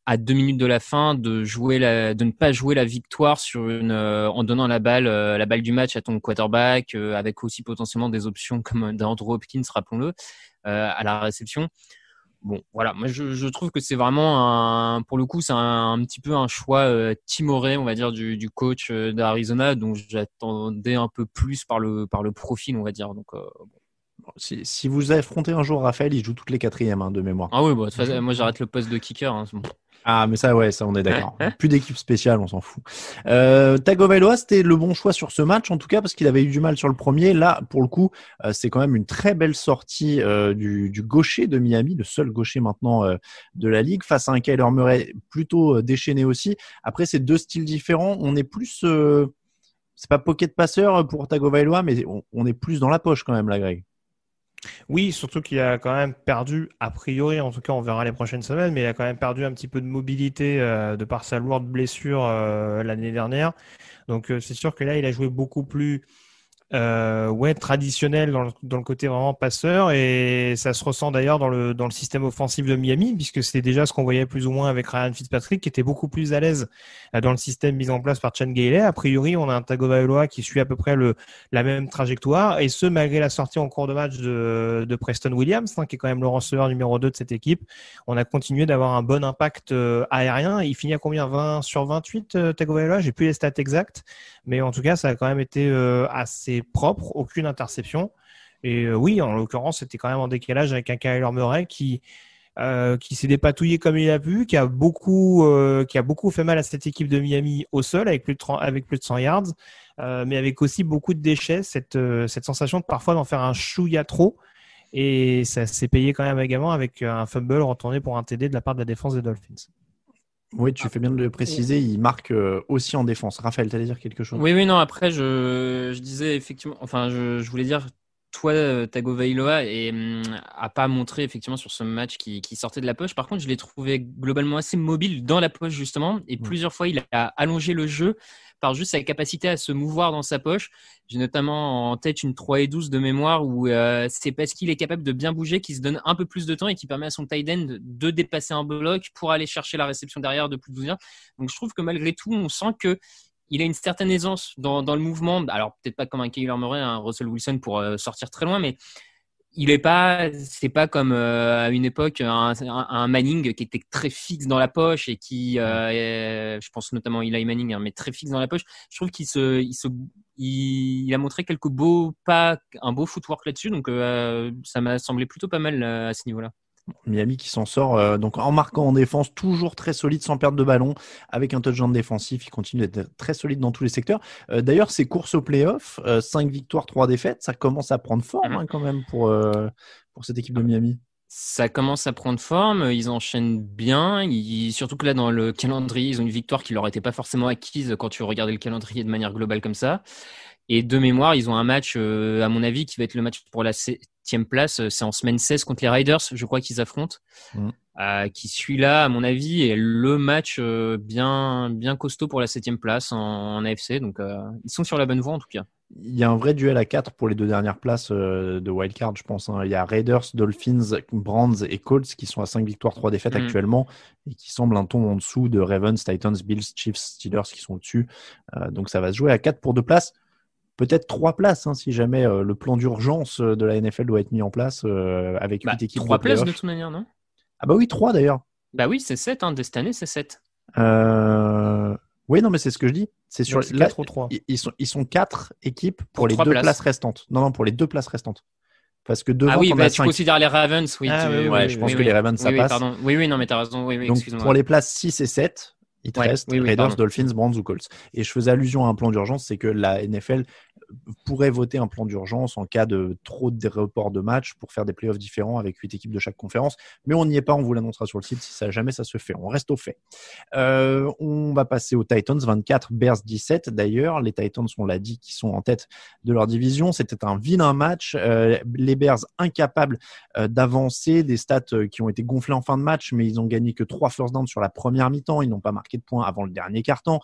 Speaker 4: à 2 minutes de la fin de ne pas jouer la victoire en donnant la balle du match à ton quarterback, avec aussi potentiellement des options comme d'Andrew Hopkins, rappelons-le, à la réception. Bon, voilà, moi je trouve que c'est vraiment pour le coup, c'est un petit peu un choix timoré, on va dire, du coach d'Arizona, dont j'attendais un peu plus par le profil, on va dire. Donc,
Speaker 3: Si vous affrontez un jour Raphaël, il joue toutes les quatrièmes de mémoire.
Speaker 4: Ah oui, de toute façon, moi j'arrête le poste de kicker. Hein, c'est bon.
Speaker 3: Ah, mais ça, on est d'accord. Plus d'équipe spéciale, on s'en fout. Tagovailoa, c'était le bon choix sur ce match, en tout cas, parce qu'il avait eu du mal sur le premier. Là, pour le coup, c'est quand même une très belle sortie du gaucher de Miami, le seul gaucher maintenant de la ligue, face à un Kyler Murray plutôt déchaîné aussi. Après, c'est deux styles différents. On est plus... c'est pas pocket passeur pour Tagovailoa, mais on est plus dans la poche quand même, là, Greg.
Speaker 5: Oui, surtout qu'il a quand même perdu, a priori, en tout cas on verra les prochaines semaines, mais il a quand même perdu un petit peu de mobilité de par sa lourde blessure l'année dernière. Donc c'est sûr que là il a joué beaucoup plus traditionnel dans le côté vraiment passeur, et ça se ressent d'ailleurs dans le système offensif de Miami, puisque c'est déjà ce qu'on voyait plus ou moins avec Ryan Fitzpatrick, qui était beaucoup plus à l'aise dans le système mis en place par Chan Gailey. A priori, on a un Tagovailoa qui suit à peu près la même trajectoire, et ce malgré la sortie en cours de match de Preston Williams, qui est quand même le receveur numéro 2 de cette équipe. On a continué d'avoir un bon impact aérien. Il finit à combien? 20 sur 28 Tagovailoa, j'ai plus les stats exactes, mais en tout cas ça a quand même été assez propre, aucune interception. Et oui, en l'occurrence, c'était quand même en décalage avec un Kyler Murray qui s'est dépatouillé comme il a pu, qui a beaucoup fait mal à cette équipe de Miami au sol avec plus de 100 yards, mais avec aussi beaucoup de déchets, cette sensation de parfois d'en faire un chouïa trop. Et ça s'est payé quand même également avec un fumble retourné pour un TD de la part de la défense des Dolphins.
Speaker 3: Oui, tu fais bien de le préciser, il marque aussi en défense. Raphaël, tu allais dire quelque chose?
Speaker 4: Oui, non, après, je disais effectivement, enfin, je voulais dire, toi, Tagovailoa a pas montré effectivement sur ce match qui sortait de la poche. Par contre, je l'ai trouvé globalement assez mobile dans la poche, justement, et plusieurs fois, il a allongé le jeu par juste sa capacité à se mouvoir dans sa poche. J'ai notamment en tête une 3-12 de mémoire où c'est parce qu'il est capable de bien bouger qu'il se donne un peu plus de temps et qui permet à son tight end de dépasser un bloc pour aller chercher la réception derrière de plus de 12 yards. Donc je trouve que malgré tout, on sent que il a une certaine aisance dans le mouvement. Alors peut-être pas comme un Kyler Murray, un Russell Wilson pour sortir très loin, mais c'est pas comme à une époque un Manning qui était très fixe dans la poche et qui, je pense notamment Eli Manning, mais très fixe dans la poche. Je trouve qu'il a montré quelques beaux pas, un beau footwork là-dessus, donc ça m'a semblé plutôt pas mal à ce niveau-là.
Speaker 3: Miami qui s'en sort donc en marquant en défense, toujours très solide sans perdre de ballon, avec un touchdown défensif. Il continue d'être très solide dans tous les secteurs. D'ailleurs, ses courses au playoff, 5 victoires, 3 défaites, ça commence à prendre forme quand même pour cette équipe de Miami.
Speaker 4: Ça commence à prendre forme, ils enchaînent bien, surtout que là dans le calendrier, ils ont une victoire qui leur était pas forcément acquise quand tu regardais le calendrier de manière globale comme ça. Et de mémoire, ils ont un match, à mon avis, qui va être le match pour la 7e place. C'est en semaine 16 contre les Raiders, je crois qu'ils affrontent. Qui suit là, à mon avis, est le match bien costaud pour la 7e place en AFC. Donc, ils sont sur la bonne voie en tout cas.
Speaker 3: Il y a un vrai duel à 4 pour les 2 dernières places de wildcard, je pense. Il y a Raiders, Dolphins, Browns et Colts qui sont à 5 victoires, 3 défaites actuellement et qui semblent un ton en dessous de Ravens, Titans, Bills, Chiefs, Steelers qui sont au-dessus. Donc, ça va se jouer à 4 pour 2 places. Peut-être 3 places, si jamais le plan d'urgence de la NFL doit être mis en place avec 8 équipes.
Speaker 4: 3 places de toute manière, non?
Speaker 3: Ah bah oui, 3 d'ailleurs.
Speaker 4: Bah oui, c'est 7, de cette année, c'est 7.
Speaker 3: Oui, non, mais c'est ce que je dis. C'est sur
Speaker 5: c'est 4 ou 3.
Speaker 3: Ils sont 4 équipes pour les 2 places restantes. Non, pour les 2 places restantes. Parce que devant,
Speaker 4: tu
Speaker 3: 5.
Speaker 4: considères les Ravens, oui.
Speaker 3: Je pense que les Ravens, ça passe.
Speaker 4: Pardon. Oui, non, mais t'as raison. Oui,
Speaker 3: donc,
Speaker 4: excuse-moi.
Speaker 3: pour les places 6 et 7, il te reste Raiders, Dolphins, Browns ou Colts. Et je faisais allusion à un plan d'urgence, c'est que la NFL pourrait voter un plan d'urgence en cas de trop de reports de matchs pour faire des playoffs différents avec 8 équipes de chaque conférence. Mais on n'y est pas, on vous l'annoncera sur le site si jamais ça se fait. On reste au fait. On va passer aux Titans, 24, Bears 17. D'ailleurs, les Titans, on l'a dit, qui sont en tête de leur division. C'était un vilain match. Les Bears incapables d'avancer, des stats qui ont été gonflées en fin de match, mais ils ont gagné que 3 first downs sur la première mi-temps. Ils n'ont pas marqué de points avant le dernier quart-temps.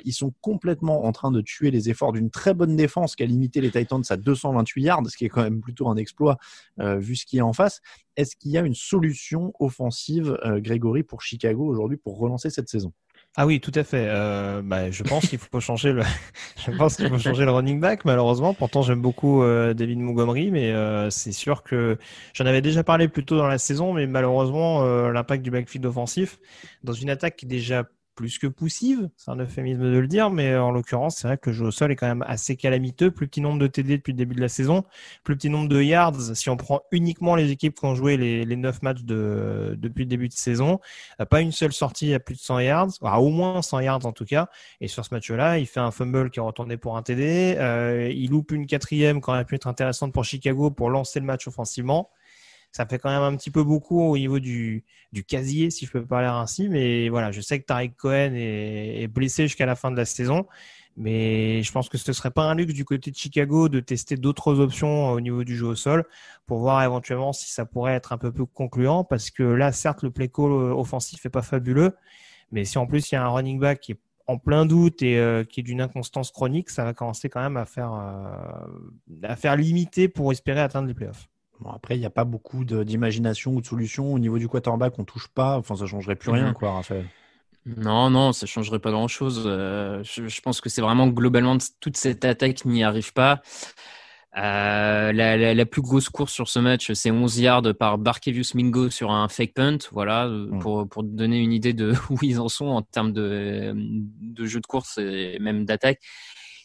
Speaker 3: Ils sont complètement en train de tuer les efforts d'une très bonne défense qui a limité les Titans à 228 yards, ce qui est quand même plutôt un exploit vu ce qu'il y a en face. Est-ce qu'il y a une solution offensive, Grégory, pour Chicago aujourd'hui pour relancer cette saison?
Speaker 5: Ah oui, tout à fait. Je pense qu'il faut changer je pense qu'il faut changer le running back, malheureusement. Pourtant, j'aime beaucoup David Montgomery, mais c'est sûr que j'en avais déjà parlé plus tôt dans la saison, mais malheureusement, l'impact du backfield offensif dans une attaque qui est déjà plus que poussive, c'est un euphémisme de le dire, mais en l'occurrence, c'est vrai que le jeu au sol est quand même assez calamiteux. Plus petit nombre de TD depuis le début de la saison, plus petit nombre de yards. Si on prend uniquement les équipes qui ont joué les 9 matchs depuis le début de saison, pas une seule sortie à plus de 100 yards, à au moins 100 yards en tout cas. Et sur ce match-là, il fait un fumble qui est retourné pour un TD. Il loupe une 4e qui aurait pu être intéressante pour Chicago pour lancer le match offensivement. Ça fait quand même un petit peu beaucoup au niveau du casier, si je peux parler ainsi. Mais voilà, je sais que Tariq Cohen est blessé jusqu'à la fin de la saison. Mais je pense que ce ne serait pas un luxe du côté de Chicago de tester d'autres options au niveau du jeu au sol pour voir éventuellement si ça pourrait être un peu plus concluant. Parce que là, certes, le play call offensif n'est pas fabuleux. Mais si en plus, il y a un running back qui est en plein doute et qui est d'une inconstance chronique, ça va commencer quand même à faire limiter pour espérer atteindre les playoffs.
Speaker 3: Bon, après, il n'y a pas beaucoup d'imagination ou de solution. Au niveau du quarterback, on ne touche pas. Enfin, ça ne changerait plus rien, quoi, Raphaël.
Speaker 4: Non, ça ne changerait pas grand-chose. Je pense que c'est vraiment globalement toute cette attaque n'y arrive pas. La plus grosse course sur ce match, c'est 11 yards par Barkevius Mingo sur un fake punt. Voilà, pour donner une idée de où ils en sont en termes de jeu de course et même d'attaque.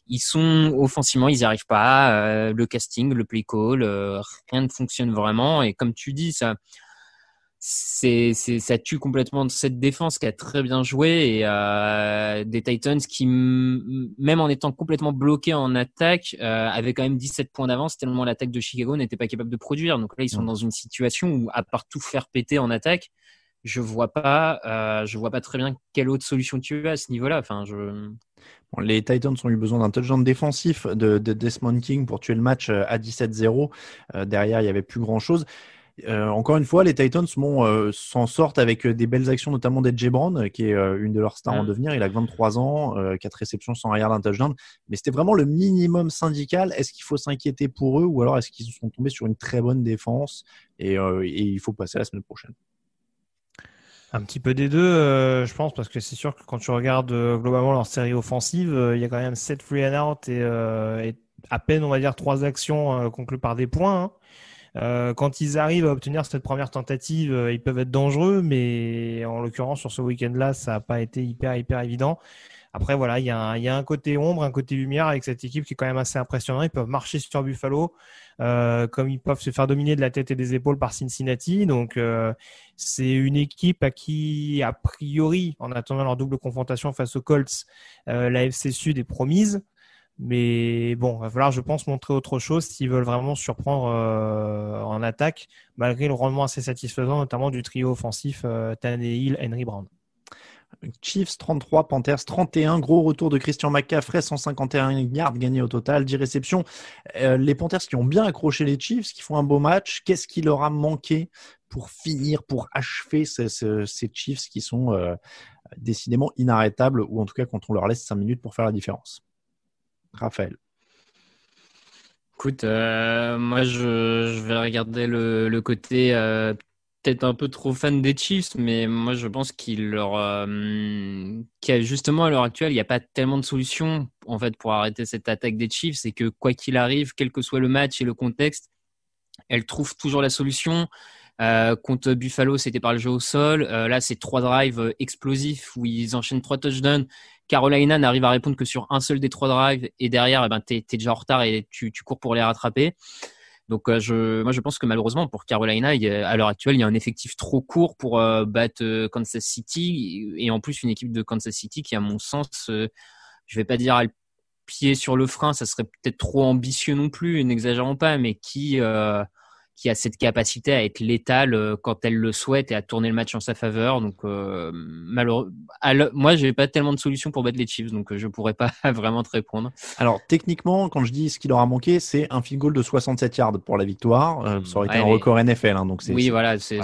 Speaker 4: Ils sont offensivement, ils n'y arrivent pas. Le casting, le play call, rien ne fonctionne vraiment. Et comme tu dis, ça tue complètement cette défense qui a très bien joué et des Titans qui, même en étant complètement bloqués en attaque, avaient quand même 17 points d'avance tellement l'attaque de Chicago n'était pas capable de produire. Donc là, ils sont dans une situation où, à part tout faire péter en attaque, je vois pas très bien quelle autre solution tu as à ce niveau-là. Enfin,
Speaker 3: Bon, les Titans ont eu besoin d'un touchdown défensif de Desmond King pour tuer le match à 17-0. Derrière, il n'y avait plus grand-chose. Encore une fois, les Titans s'en sortent avec des belles actions, notamment d'Edge Brown, qui est une de leurs stars en devenir. Il a 23 ans, 4 réceptions, 100 yards, un touchdown. Mais c'était vraiment le minimum syndical. Est-ce qu'il faut s'inquiéter pour eux ou alors est-ce qu'ils sont tombés sur une très bonne défense et il faut passer la semaine prochaine?
Speaker 5: Un petit peu des deux, je pense, parce que c'est sûr que quand tu regardes globalement leur série offensive, il y a quand même 7 free and out et à peine, on va dire, 3 actions conclues par des points. Quand ils arrivent à obtenir cette première tentative, ils peuvent être dangereux, mais en l'occurrence, sur ce week-end-là, ça n'a pas été hyper évident. Après, voilà, il y a un côté ombre, un côté lumière avec cette équipe qui est quand même assez impressionnant. Ils peuvent marcher sur Buffalo, comme ils peuvent se faire dominer de la tête et des épaules par Cincinnati. Donc, c'est une équipe à qui, a priori, en attendant leur double confrontation face aux Colts, la FC Sud est promise. Mais bon, il va falloir, je pense, montrer autre chose s'ils veulent vraiment surprendre en attaque, malgré le rendement assez satisfaisant, notamment du trio offensif Tannehill, Henry, Brown.
Speaker 3: Chiefs 33, Panthers 31, gros retour de Christian McCaffrey, 151 yards gagnés au total, 10 réceptions. Les Panthers qui ont bien accroché les Chiefs, qui font un beau match, qu'est-ce qui leur a manqué pour finir, pour achever ces Chiefs qui sont décidément inarrêtables, ou en tout cas quand on leur laisse 5 minutes pour faire la différence? Raphaël.
Speaker 4: Écoute, moi je vais regarder le côté peut-être un peu trop fan des Chiefs, mais moi je pense qu'il y a justement à l'heure actuelle, il n'y a pas tellement de solutions en fait pour arrêter cette attaque des Chiefs. C'est que quoi qu'il arrive, quel que soit le match et le contexte, elle trouve toujours la solution. Contre Buffalo, c'était par le jeu au sol. Là, c'est 3 drives explosifs où ils enchaînent 3 touchdowns. Carolina n'arrive à répondre que sur un seul des 3 drives et derrière, t'es déjà en retard et tu cours pour les rattraper. Donc, moi, je pense que malheureusement pour Carolina, à l'heure actuelle, il y a un effectif trop court pour battre Kansas City et en plus une équipe de Kansas City qui, à mon sens, je vais pas dire pied sur le frein, ça serait peut-être trop ambitieux non plus, n'exagérons pas, mais qui a cette capacité à être létale quand elle le souhaite et à tourner le match en sa faveur. Donc, malheureux. Moi, j'ai pas tellement de solutions pour battre les Chiefs, donc je pourrais pas vraiment te répondre.
Speaker 3: Alors, techniquement, quand je dis ce qui leur a manqué, c'est un field goal de 67 yards pour la victoire. Ça aurait été un record NFL. Hein, donc c'est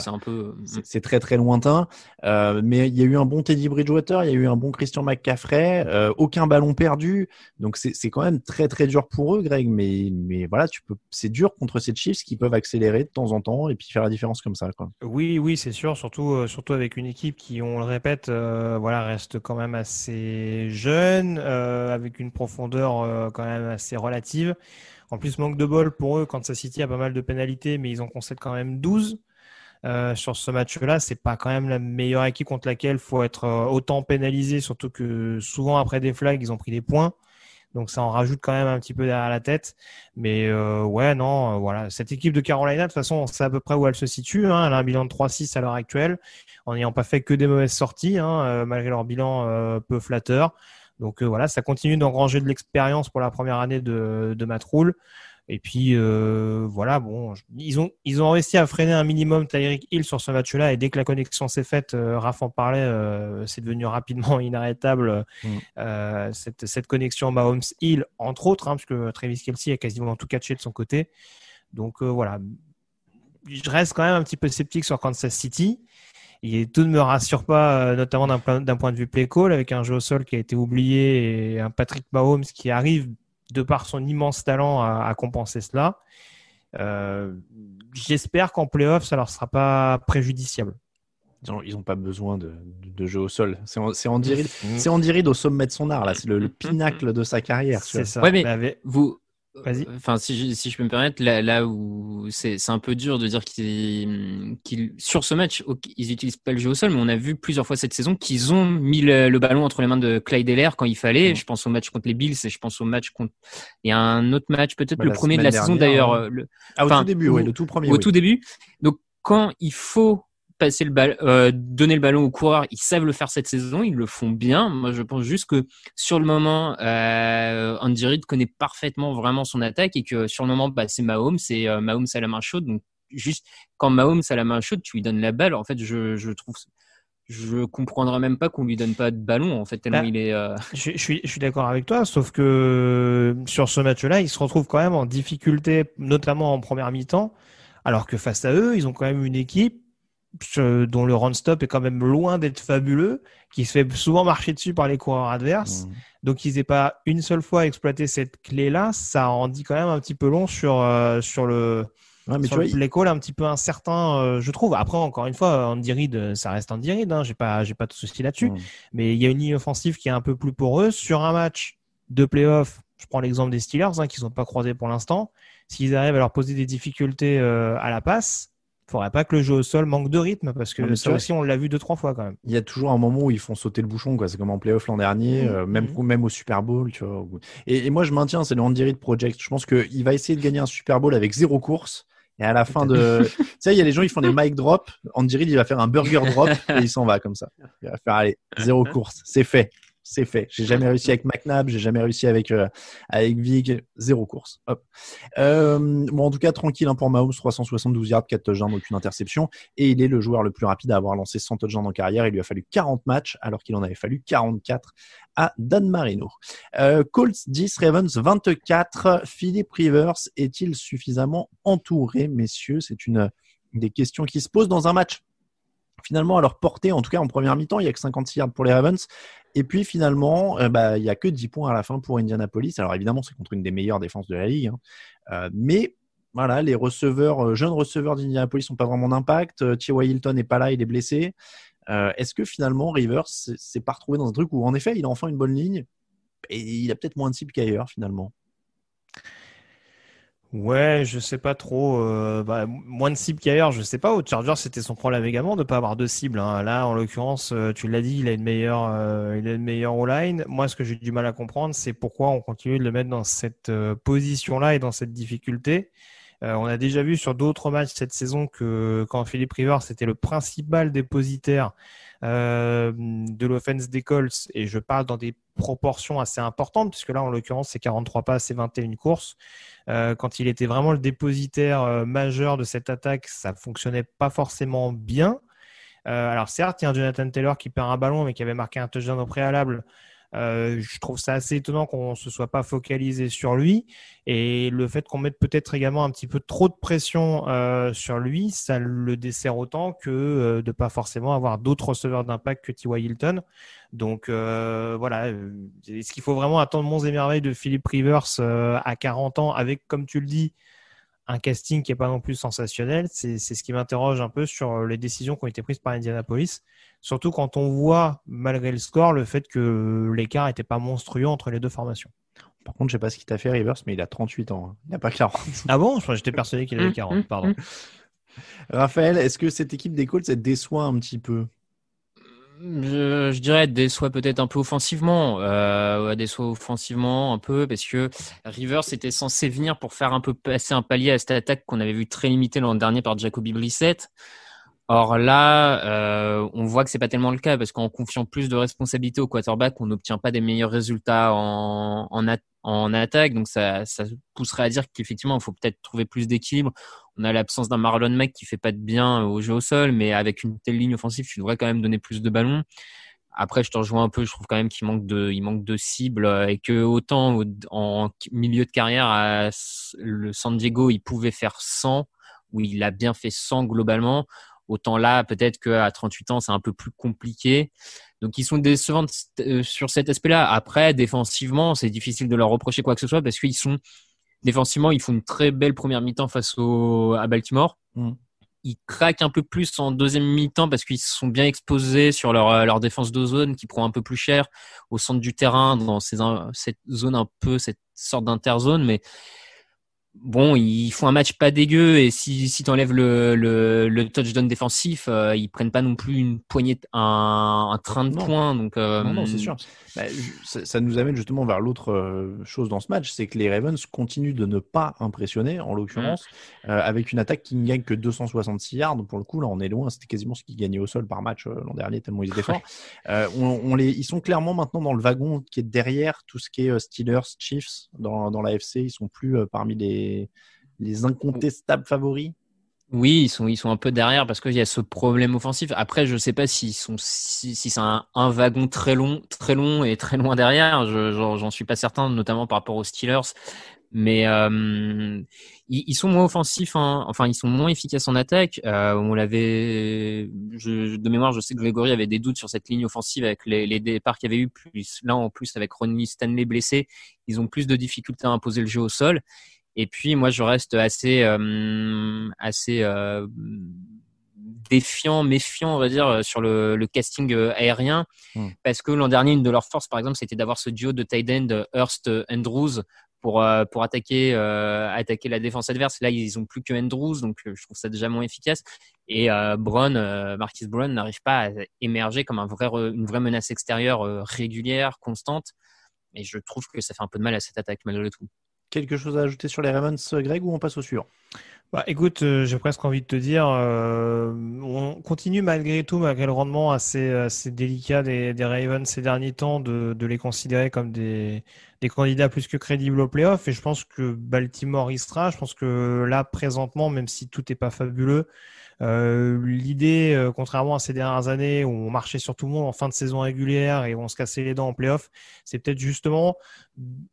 Speaker 4: un peu.
Speaker 3: C'est très très lointain. Mais il y a eu un bon Teddy Bridgewater, il y a eu un bon Christian McCaffrey, aucun ballon perdu. Donc c'est quand même très très dur pour eux, Greg. Mais voilà, c'est dur contre ces Chiefs qui peuvent accélérer de temps en temps et puis faire la différence comme ça, quoi.
Speaker 5: Oui, c'est sûr. Surtout avec une équipe qui, on le répète, reste quand même assez jeune, avec une profondeur quand même assez relative. En plus, manque de bol pour eux. Kansas City a pas mal de pénalités, mais ils en concèdent quand même 12. Sur ce match-là, c'est pas quand même la meilleure équipe contre laquelle faut être autant pénalisé, surtout que souvent après des flags, ils ont pris des points. Donc ça en rajoute quand même un petit peu derrière la tête. Mais voilà. Cette équipe de Carolina, de toute façon, on sait à peu près où elle se situe. Hein. Elle a un bilan de 3-6 à l'heure actuelle, en n'ayant pas fait que des mauvaises sorties, malgré leur bilan peu flatteur. Donc voilà, ça continue d'engranger de l'expérience pour la première année de Matt Rhule. Et puis ils ont réussi à freiner un minimum Tyreek Hill sur ce match-là, et dès que la connexion s'est faite, Raph en parlait, c'est devenu rapidement inarrêtable cette connexion Mahomes-Hill, entre autres, parce que Travis Kelce a quasiment tout catché de son côté. Donc voilà, je reste quand même un petit peu sceptique sur Kansas City. Et tout ne me rassure pas, notamment d'un point de vue play call, avec un jeu au sol qui a été oublié et un Patrick Mahomes qui arrive de par son immense talent à compenser cela. J'espère qu'en playoff, ça leur sera pas préjudiciable.
Speaker 3: Ils n'ont pas besoin de jeu au sol. C'est Andy Reid. C'est Andy Reid au sommet de son art, là. C'est le pinacle de sa carrière.
Speaker 5: C'est ça.
Speaker 4: Ouais, mais
Speaker 5: Vas-y.
Speaker 4: Enfin, si je peux me permettre, là où c'est un peu dur de dire qu'ils sur ce match, ils utilisent pas le jeu au sol, mais on a vu plusieurs fois cette saison qu'ils ont mis le ballon entre les mains de Clyde Heller quand il fallait. Je pense au match contre les Bills et je pense au match contre. Il y a un autre match, peut-être le premier de la saison d'ailleurs.
Speaker 3: Au tout début, le tout premier.
Speaker 4: Au tout début. Donc quand il faut passer donner le ballon aux coureurs, ils savent le faire cette saison, ils le font bien. Moi, je pense juste que sur le moment, Andy Reid connaît parfaitement vraiment son attaque et que sur le moment, c'est Mahomes, Mahomes a la main chaude. Donc, juste quand Mahomes a la main chaude, tu lui donnes la balle. En fait, je comprendrais même pas qu'on lui donne pas de ballon, en fait, tellement il est.
Speaker 5: Je suis d'accord avec toi, sauf que sur ce match-là, ils se retrouvent quand même en difficulté, notamment en première mi-temps, alors que face à eux, ils ont quand même une équipe dont le run-stop est quand même loin d'être fabuleux, qui se fait souvent marcher dessus par les coureurs adverses. Donc, ils n'aient pas une seule fois exploité cette clé-là. Ça en dit quand même un petit peu long sur le play call un petit peu incertain, je trouve. Après, encore une fois, Andy Reid, ça reste Andy Reid. J'ai pas de souci là-dessus. Mais il y a une ligne offensive qui est un peu plus poreuse. Sur un match de play-off, je prends l'exemple des Steelers, qui ne sont pas croisés pour l'instant. S'ils arrivent à leur poser des difficultés à la passe, il ne faudrait pas que le jeu au sol manque de rythme, parce que ça aussi, on l'a vu 2-3 fois quand même.
Speaker 3: Il y a toujours un moment où ils font sauter le bouchon, quoi. C'est comme en playoff l'an dernier, même au Super Bowl, tu vois. Et moi, je maintiens, c'est le Andy Reid Project. Je pense qu'il va essayer de gagner un Super Bowl avec 0 course. Et à la fin de. Tu sais, il y a les gens, ils font des mic drops. Andy Reid, il va faire un burger drop et il s'en va comme ça. Il va faire, allez, 0 course. C'est fait. C'est fait. J'ai jamais réussi avec McNabb, j'ai jamais réussi avec Vig, 0 course. Hop. En tout cas, tranquille pour Mahomes, 372 yards, 4 touchdowns, aucune interception. Et il est le joueur le plus rapide à avoir lancé 100 touchdowns en carrière. Il lui a fallu 40 matchs, alors qu'il en avait fallu 44 à Dan Marino. Colts 10, Ravens 24. Philip Rivers est-il suffisamment entouré, messieurs? C'est une des questions qui se posent dans un match. Finalement, à leur portée, en tout cas en première mi-temps, il n'y a que 56 yards pour les Ravens. Et puis finalement, il n'y a que 10 points à la fin pour Indianapolis. Alors évidemment, c'est contre une des meilleures défenses de la ligue. Mais voilà, les jeunes receveurs d'Indianapolis n'ont pas vraiment d'impact. T.Y. Hilton n'est pas là, il est blessé. Est-ce que finalement, Rivers s'est pas retrouvé dans un truc où, en effet, il a enfin une bonne ligne et il a peut-être moins de cibles qu'ailleurs finalement?
Speaker 5: Ouais, je sais pas trop. Moins de cibles qu'ailleurs, je sais pas. Au Chargers, c'était son problème également de pas avoir de cibles. Là, en l'occurrence, tu l'as dit, il a une meilleure O-line. Moi, ce que j'ai du mal à comprendre, c'est pourquoi on continue de le mettre dans cette position-là et dans cette difficulté. On a déjà vu sur d'autres matchs cette saison que quand Philip Rivers était le principal dépositaire de l'offense des Colts, et je parle dans des proportions assez importantes, puisque là, en l'occurrence, c'est 43 passes et 21 courses. Quand il était vraiment le dépositaire majeur de cette attaque, ça fonctionnait pas forcément bien. Alors certes, il y a un Jonathan Taylor qui perd un ballon, mais qui avait marqué un touchdown au préalable. Je trouve ça assez étonnant qu'on ne se soit pas focalisé sur lui, et le fait qu'on mette peut-être également un petit peu trop de pression sur lui, ça le dessert autant que de pas forcément avoir d'autres receveurs d'impact que T.Y. Hilton. Donc voilà, est-ce qu'il faut vraiment attendre monts et merveilles de Philip Rivers à 40 ans avec, comme tu le dis, un casting qui n'est pas non plus sensationnel? C'est ce qui m'interroge un peu sur les décisions qui ont été prises par Indianapolis. Surtout quand on voit, malgré le score, le fait que l'écart n'était pas monstrueux entre les deux formations.
Speaker 3: Par contre, je sais pas ce qu'il t'a fait, Rivers, mais il a 38 ans. Il n'a pas 40.
Speaker 5: Ah bon? J'étais persuadé qu'il avait 40, pardon.
Speaker 3: Raphaël, est-ce que cette équipe des Colts, elle déçoit un petit peu?
Speaker 4: Je dirais déçoit peut-être un peu offensivement, déçoit offensivement un peu parce que Rivers était censé venir pour faire un peu passer un palier à cette attaque qu'on avait vu très limitée l'an dernier par Jacoby Brissett. Or là, on voit que c'est pas tellement le cas parce qu'en confiant plus de responsabilités au quarterback, on n'obtient pas des meilleurs résultats en attaque. Donc ça pousserait à dire qu'effectivement, il faut peut-être trouver plus d'équilibre. On a l'absence d'un Marlon Mack qui fait pas de bien au jeu au sol, mais avec une telle ligne offensive, tu devrais quand même donner plus de ballons. Après, je te rejoins un peu. Je trouve quand même qu'il manque de cibles et que autant en milieu de carrière, le San Diego, il pouvait faire 100, où il a bien fait 100 globalement. Autant là, peut-être qu'à 38 ans, c'est un peu plus compliqué. Donc, ils sont décevants sur cet aspect-là. Après, défensivement, c'est difficile de leur reprocher quoi que ce soit parce défensivement, ils font une très belle première mi-temps face à Baltimore. Ils craquent un peu plus en deuxième mi-temps parce qu'ils se sont bien exposés sur leur défense de zone qui prend un peu plus cher au centre du terrain dans cette zone un peu, cette sorte d'interzone. Mais bon, ils font un match pas dégueu et si t'enlèves le touchdown défensif, ils prennent pas non plus une poignée, un train de points. Donc
Speaker 3: non, c'est sûr. Ça nous amène justement vers l'autre chose dans ce match, c'est que les Ravens continuent de ne pas impressionner, en l'occurrence, avec une attaque qui ne gagne que 266 yards. Pour le coup, là, on est loin. C'était quasiment ce qu'ils gagnaient au sol par match l'an dernier, tellement ils étaient forts. Ils sont clairement maintenant dans le wagon qui est derrière tout ce qui est Steelers, Chiefs dans la FC. Ils sont plus parmi les incontestables favoris.
Speaker 4: Oui, ils sont un peu derrière parce qu'il y a ce problème offensif. Après, je sais pas si c'est un wagon très long et très loin derrière. J'en suis pas certain, notamment par rapport aux Steelers. Mais ils sont moins offensifs, hein. Enfin, ils sont moins efficaces en attaque. De mémoire, je sais que Grégory avait des doutes sur cette ligne offensive avec les départs qu'il y avait eu. Là, en plus, avec Ronnie Stanley blessé, ils ont plus de difficultés à imposer le jeu au sol. Et puis, moi, je reste assez méfiant, on va dire, sur le casting aérien. Parce que l'an dernier, une de leurs forces, par exemple, c'était d'avoir ce duo de tight end Hurst-Andrews pour attaquer la défense adverse. Là, ils ont plus que Andrews, donc je trouve ça déjà moins efficace. Et Marquise Brown n'arrive pas à émerger comme une vraie menace extérieure régulière, constante. Et je trouve que ça fait un peu de mal à cette attaque malgré tout.
Speaker 3: Quelque chose à ajouter sur les Ravens, Greg, ou on passe au suivant?
Speaker 5: Écoute, j'ai presque envie de te dire, on continue malgré le rendement assez délicat des Ravens ces derniers temps, de les considérer comme des candidats plus que crédibles au playoff. Et je pense que Baltimore y sera. Je pense que là, présentement, même si tout n'est pas fabuleux, l'idée, contrairement à ces dernières années où on marchait sur tout le monde en fin de saison régulière et où on se cassait les dents en playoff, c'est peut-être justement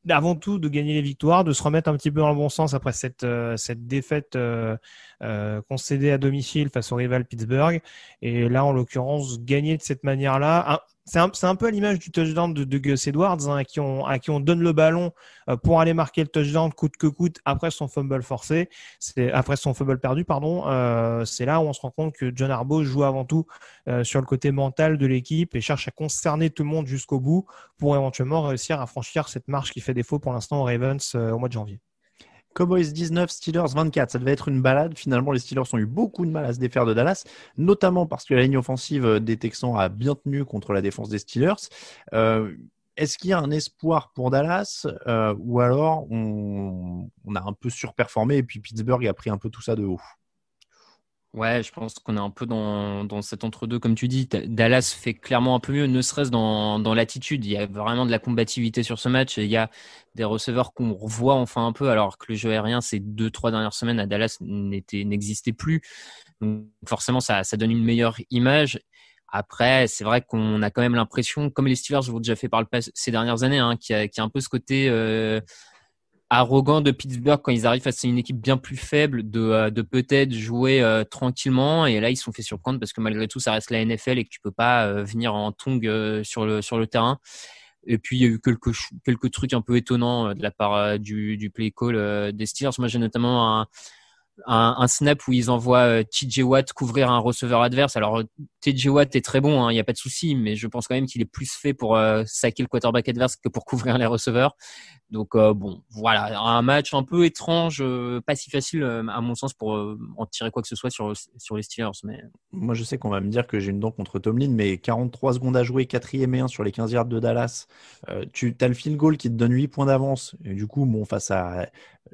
Speaker 5: avant tout de gagner les victoires, de se remettre un petit peu dans le bon sens après cette défaite concédée à domicile face au rival Pittsburgh. Et là, en l'occurrence, gagner de cette manière-là, c'est un peu à l'image du touchdown de Gus Edwards, hein, à qui on donne le ballon pour aller marquer le touchdown coûte que coûte après son fumble perdu, pardon. C'est là où on se rend compte que John Harbaugh joue avant tout sur le côté mental de l'équipe et cherche à concerner tout le monde jusqu'au bout pour éventuellement réussir à franchir cette marche qui fait défaut pour l'instant aux Ravens au mois de janvier.
Speaker 3: Cowboys 19, Steelers 24. Ça devait être une balade. Finalement, les Steelers ont eu beaucoup de mal à se défaire de Dallas, notamment parce que la ligne offensive des Texans a bien tenu contre la défense des Steelers. est-ce qu'il y a un espoir pour Dallas ou alors on a un peu surperformé et puis Pittsburgh a pris un peu tout ça de haut?
Speaker 4: Ouais, je pense qu'on est un peu dans cet entre-deux, comme tu dis. Dallas fait clairement un peu mieux, ne serait-ce dans l'attitude. Il y a vraiment de la combativité sur ce match. Et il y a des receveurs qu'on revoit enfin un peu, alors que le jeu aérien, ces 2-3 dernières semaines à Dallas n'existait plus. Donc forcément, ça donne une meilleure image. Après, c'est vrai qu'on a quand même l'impression, comme les Steelers l'ont déjà fait par le passé ces dernières années, qu'il y a un peu ce côté arrogant de Pittsburgh quand ils arrivent face à une équipe bien plus faible de peut-être jouer tranquillement. Et là, ils se sont fait surprendre parce que malgré tout, ça reste la NFL et que tu peux pas venir en tongs sur le terrain. Et puis, il y a eu quelques trucs un peu étonnants de la part du play call des Steelers. Moi, j'ai notamment un snap où ils envoient TJ Watt couvrir un receveur adverse. Alors TJ Watt est très bon, il n'y a pas de souci, mais je pense quand même qu'il est plus fait pour saquer le quarterback adverse que pour couvrir les receveurs. Donc bon, voilà, un match un peu étrange, pas si facile à mon sens pour en tirer quoi que ce soit sur les Steelers. Mais
Speaker 3: Moi, je sais qu'on va me dire que j'ai une dent contre Tomlin, mais 43 secondes à jouer, 4e et 1 sur les 15 yards de Dallas. Tu as le field goal qui te donne 8 points d'avance. Et du coup, bon,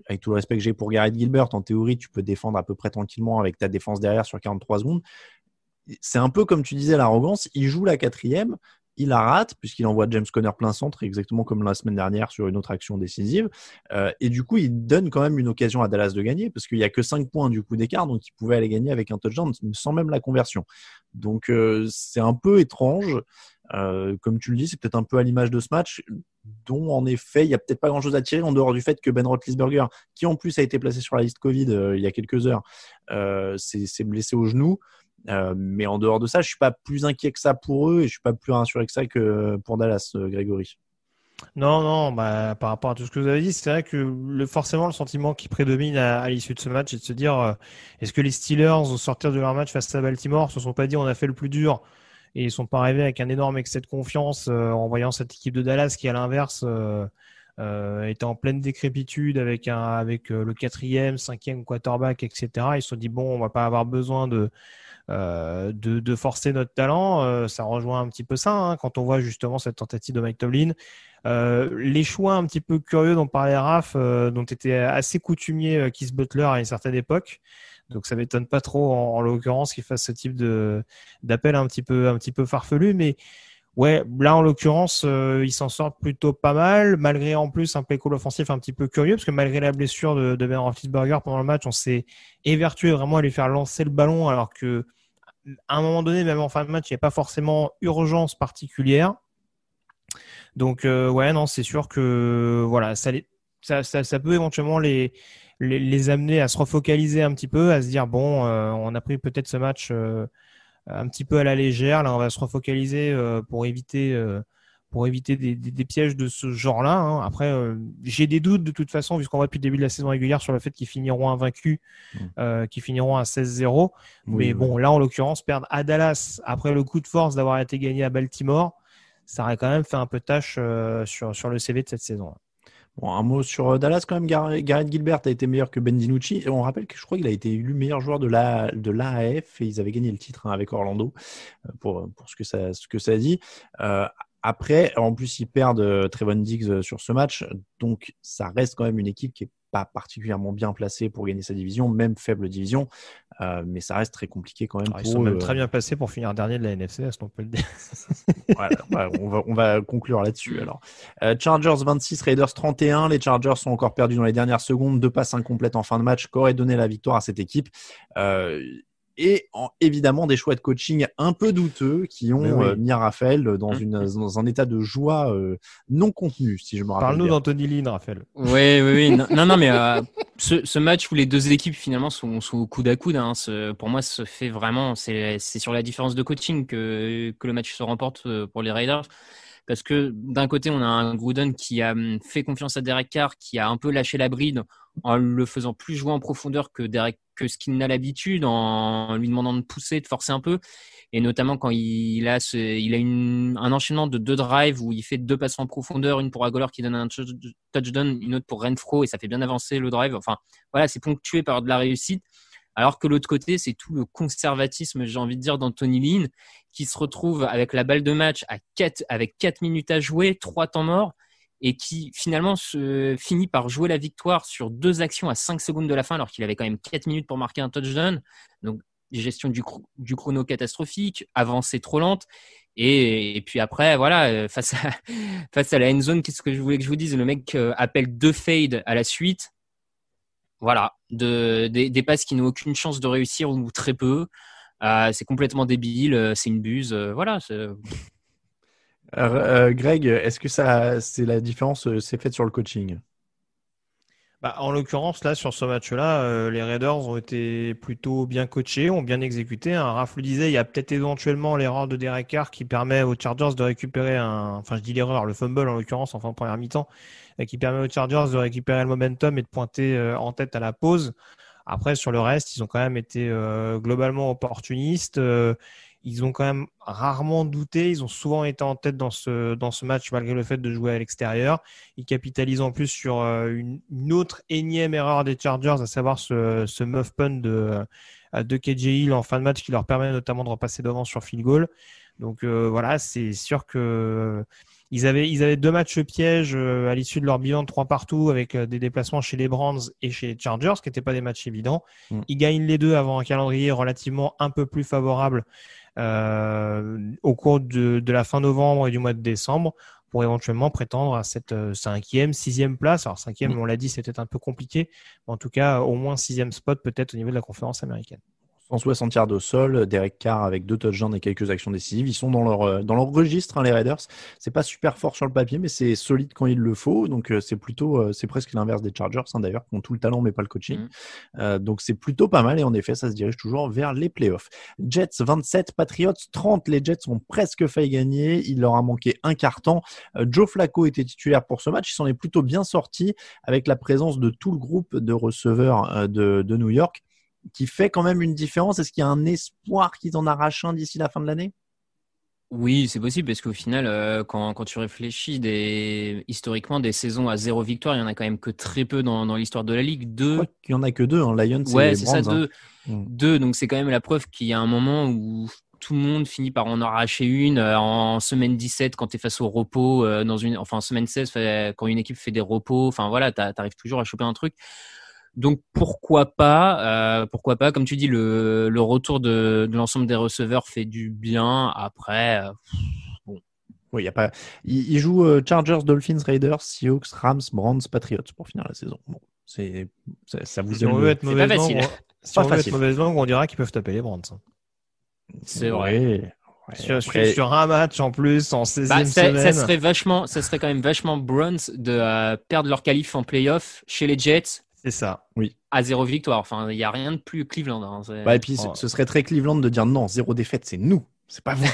Speaker 3: avec tout le respect que j'ai pour Garrett Gilbert, en théorie, tu peux défendre à peu près tranquillement avec ta défense derrière sur 43 secondes. C'est un peu comme tu disais, l'arrogance. Il joue la 4e, il la rate puisqu'il envoie James Conner plein centre, exactement comme la semaine dernière sur une autre action décisive. Et du coup, il donne quand même une occasion à Dallas de gagner parce qu'il n'y a que 5 points du coup d'écart, donc il pouvait aller gagner avec un touchdown sans même la conversion. Donc c'est un peu étrange. Comme tu le dis, c'est peut-être un peu à l'image de ce match dont en effet il n'y a peut-être pas grand-chose à tirer en dehors du fait que Ben Roethlisberger, qui en plus a été placé sur la liste Covid il y a quelques heures, s'est blessé au genou. Mais en dehors de ça, je suis pas plus inquiet que ça pour eux et je suis pas plus rassuré que ça que pour Dallas, Grégory.
Speaker 5: Non, bah, par rapport à tout ce que vous avez dit, c'est vrai que forcément le sentiment qui prédomine à l'issue de ce match, c'est de se dire est-ce que les Steelers, au sortir de leur match face à Baltimore, se sont pas dit on a fait le plus dur et ils sont pas arrivés avec un énorme excès de confiance en voyant cette équipe de Dallas qui, à l'inverse, était en pleine décrépitude avec le 4e, 5e quarterback, etc. Ils se sont dit bon, on va pas avoir besoin de forcer notre talent. Ça rejoint un petit peu ça quand on voit justement cette tentative de Mike Tomlin. Les choix un petit peu curieux dont parlait Raph, dont était assez coutumier Keith Butler à une certaine époque. Donc ça m'étonne pas trop en l'occurrence qu'il fasse ce type d'appel un petit peu farfelu, mais ouais, là en l'occurrence il s'en sort plutôt pas mal, malgré en plus un play call offensif un petit peu curieux, parce que malgré la blessure de Ben Roethlisberger pendant le match, on s'est évertué vraiment à lui faire lancer le ballon, alors que à un moment donné, même en fin de match, il n'y a pas forcément urgence particulière. Donc ouais, non, c'est sûr que voilà, ça peut éventuellement les amener à se refocaliser un petit peu, à se dire bon, on a pris peut-être ce match un petit peu à la légère. Là, on va se refocaliser pour éviter des pièges de ce genre-là. Après, j'ai des doutes de toute façon, vu ce qu'on voit depuis le début de la saison régulière, sur le fait qu'ils finiront invaincus, qu'ils finiront à 16-0.
Speaker 3: Oui,
Speaker 5: mais bon, là, en l'occurrence, perdre à Dallas après le coup de force d'avoir été gagné à Baltimore, ça aurait quand même fait un peu tâche sur le CV de cette saison.
Speaker 3: Bon, un mot sur Dallas quand même. Garrett Gilbert a été meilleur que Ben DiNucci. Et on rappelle que je crois qu'il a été élu meilleur joueur de l'AAF et ils avaient gagné le titre avec Orlando pour ce que ça dit. Après, en plus, ils perdent Trevon Diggs sur ce match. Donc, ça reste quand même une équipe qui est pas particulièrement bien placée pour gagner sa division, même faible division. Mais ça reste très compliqué quand même.
Speaker 5: Alors, ils sont même très bien placés pour finir dernier de la NFC, on peut le dire.
Speaker 3: Voilà, on va conclure là-dessus. Alors, Chargers 26, Raiders 31. Les Chargers sont encore perdus dans les dernières secondes. 2 passes incomplètes en fin de match qu'aurait donné la victoire à cette équipe. Et évidemment des choix de coaching un peu douteux qui ont mis Raphaël dans un état de joie non contenu, si je me rappelle.
Speaker 5: Parle-nous
Speaker 3: bien.
Speaker 5: d'Anthony Lynn, Raphaël.
Speaker 4: Oui. Non, mais ce match où les deux équipes finalement sont au coude à coude, pour moi, se fait vraiment. C'est sur la différence de coaching que le match se remporte pour les Raiders. Parce que d'un côté, on a un Gruden qui a fait confiance à Derek Carr, qui a un peu lâché la bride en le faisant plus jouer en profondeur que ce qu'il n'a l'habitude, en lui demandant de pousser, de forcer un peu. Et notamment quand il a un enchaînement de 2 drives où il fait 2 passes en profondeur, une pour Agholor qui donne un touchdown, une autre pour Renfro, et ça fait bien avancer le drive. Enfin, voilà, c'est ponctué par de la réussite. Alors que l'autre côté, c'est tout le conservatisme, j'ai envie de dire, d'Anthony Lynn, qui se retrouve avec la balle de match avec 4 minutes à jouer, 3 temps morts, et qui finalement finit par jouer la victoire sur 2 actions à 5 secondes de la fin, alors qu'il avait quand même 4 minutes pour marquer un touchdown. Donc, gestion du chrono catastrophique, avancée trop lente. Et puis après, voilà, face à la end zone, qu'est-ce que je voulais que je vous dise? Le mec appelle 2 fades à la suite. Voilà, des passes qui n'ont aucune chance de réussir ou très peu. C'est complètement débile, c'est une buse. Voilà.
Speaker 3: Greg, est-ce que c'est la différence s'est faite sur le coaching?
Speaker 5: Bah, en l'occurrence, là, sur ce match-là, les Raiders ont été plutôt bien coachés, ont bien exécuté. Raph le disait, il y a peut-être éventuellement l'erreur de Derek Carr qui permet aux Chargers de récupérer enfin, je dis l'erreur, le fumble en l'occurrence, en fin de première mi-temps, qui permet aux Chargers de récupérer le momentum et de pointer en tête à la pause. Après, sur le reste, ils ont quand même été globalement opportunistes. Ils ont quand même rarement douté. Ils ont souvent été en tête dans ce match malgré le fait de jouer à l'extérieur. Ils capitalisent en plus sur une autre énième erreur des Chargers, à savoir ce muff punt de KJ Hill en fin de match qui leur permet notamment de repasser devant sur field goal. Donc voilà, c'est sûr que ils avaient 2 matchs pièges à l'issue de leur bilan de 3 partout avec des déplacements chez les Browns et chez les Chargers, qui n'étaient pas des matchs évidents. Ils gagnent les 2 avant un calendrier relativement un peu plus favorable au cours de la fin novembre et du mois de décembre pour éventuellement prétendre à cette 5e, 6e place. Alors 5e, on l'a dit, c'était un peu compliqué, mais en tout cas au moins 6e spot peut-être au niveau de la conférence américaine.
Speaker 3: 160 yards au sol, Derek Carr avec 2 touchdowns et quelques actions décisives. Ils sont dans leur registre, les Raiders. C'est pas super fort sur le papier, mais c'est solide quand il le faut. Donc c'est presque l'inverse des Chargers, d'ailleurs, qui ont tout le talent mais pas le coaching. Donc c'est plutôt pas mal et en effet, ça se dirige toujours vers les playoffs. Jets 27, Patriots 30. Les Jets ont presque failli gagner. Il leur a manqué un quart-temps. Joe Flacco était titulaire pour ce match. Il s'en est plutôt bien sorti avec la présence de tout le groupe de receveurs de New York, qui fait quand même une différence. Est-ce qu'il y a un espoir qu'ils en arrachent un d'ici la fin de l'année?
Speaker 4: Oui, c'est possible parce qu'au final, quand tu réfléchis historiquement des saisons à 0 victoire, il y en a quand même que très peu dans l'histoire de la Ligue. 2.
Speaker 3: Je crois qu'il y en a que 2, Lions
Speaker 4: ouais,
Speaker 3: et
Speaker 4: c'est
Speaker 3: Browns.
Speaker 4: ça, 2. Donc c'est quand même la preuve qu'il y a un moment où tout le monde finit par en arracher une en semaine 17 quand tu es face au repos, en semaine 16 quand une équipe fait des repos. Enfin voilà, t'arrives toujours à choper un truc. Donc pourquoi pas, comme tu dis, le retour de l'ensemble des receveurs fait du bien. Après, bon.
Speaker 3: Oui, il joue Chargers, Dolphins, Raiders, Seahawks, Rams, Browns, Patriots pour finir la saison. Bon, ça vous
Speaker 5: si on veut être mauvaise langue, on dira qu'ils peuvent taper les Browns.
Speaker 4: C'est vrai.
Speaker 5: Sur un match en plus en 16e semaine.
Speaker 4: Ça serait quand même vachement Browns de perdre leur qualif en playoff chez les Jets.
Speaker 5: C'est ça.
Speaker 3: Oui.
Speaker 4: À 0 victoire. Enfin, il n'y a rien de plus Cleveland.
Speaker 3: Et puis, ce serait très Cleveland de dire non, 0 défaite, c'est nous. C'est pas vous.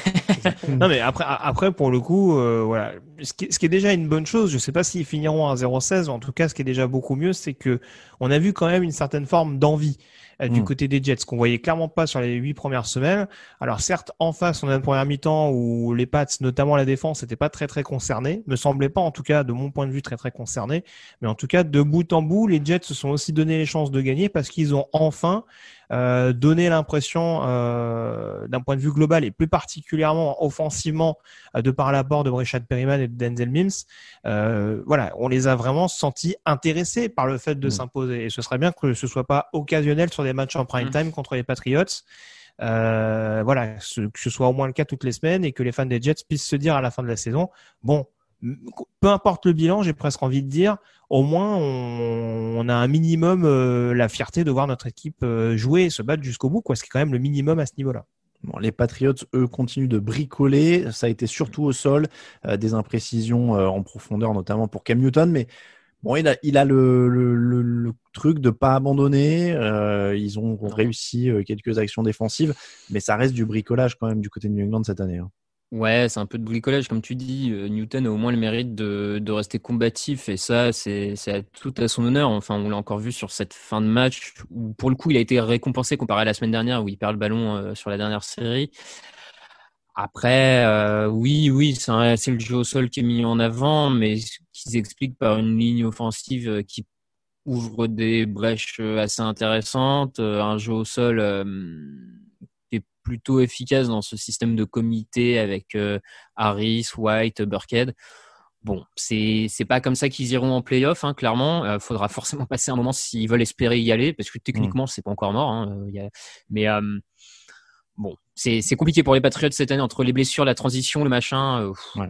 Speaker 5: Non, mais après, pour le coup, voilà. Ce qui est déjà une bonne chose, je sais pas s'ils finiront à 0-16, mais en tout cas, ce qui est déjà beaucoup mieux, c'est que on a vu quand même une certaine forme d'envie du côté des Jets, qu'on voyait clairement pas sur les 8 premières semaines. Alors certes, en face, on a une première mi-temps où les Pats, notamment la défense, n'étaient pas très très concernés, me semblait pas en tout cas de mon point de vue très très concernés, mais en tout cas de bout en bout, les Jets se sont aussi donné les chances de gagner parce qu'ils ont enfin donné l'impression d'un point de vue global et plus particulièrement offensivement de par l'apport de Breshad Perriman et de Denzel Mims, voilà, on les a vraiment sentis intéressés par le fait de s'imposer et ce serait bien que ce soit pas occasionnel sur des matchs en prime time contre les Patriots. Voilà, que ce soit au moins le cas toutes les semaines et que les fans des Jets puissent se dire à la fin de la saison, bon, peu importe le bilan, j'ai presque envie de dire, au moins on a un minimum la fierté de voir notre équipe jouer et se battre jusqu'au bout, quoi, ce qui est quand même le minimum à ce niveau-là.
Speaker 3: Bon, les Patriots, eux, continuent de bricoler. Ça a été surtout au sol, des imprécisions en profondeur, notamment pour Cam Newton, mais bon, il a le truc de pas abandonner. Ils ont réussi quelques actions défensives, mais ça reste du bricolage quand même du côté de New England cette année. Hein.
Speaker 4: Ouais, c'est un peu de bricolage, comme tu dis. Newton a au moins le mérite de rester combatif et ça, c'est tout à son honneur. Enfin, on l'a encore vu sur cette fin de match où, pour le coup, il a été récompensé comparé à la semaine dernière où il perd le ballon sur la dernière série. Après, oui, c'est le jeu au sol qui est mis en avant, mais qu'ils expliquent par une ligne offensive ouvre des brèches assez intéressantes, un jeu au sol qui est plutôt efficace dans ce système de comité avec Harris, White, Burkhead. Bon, c'est pas comme ça qu'ils iront en play-off, hein, clairement. Faudra forcément passer un moment s'ils veulent espérer y aller, parce que techniquement, c'est pas encore mort. Hein, mais bon, c'est compliqué pour les Patriots cette année entre les blessures, la transition, le machin.
Speaker 3: Ouais.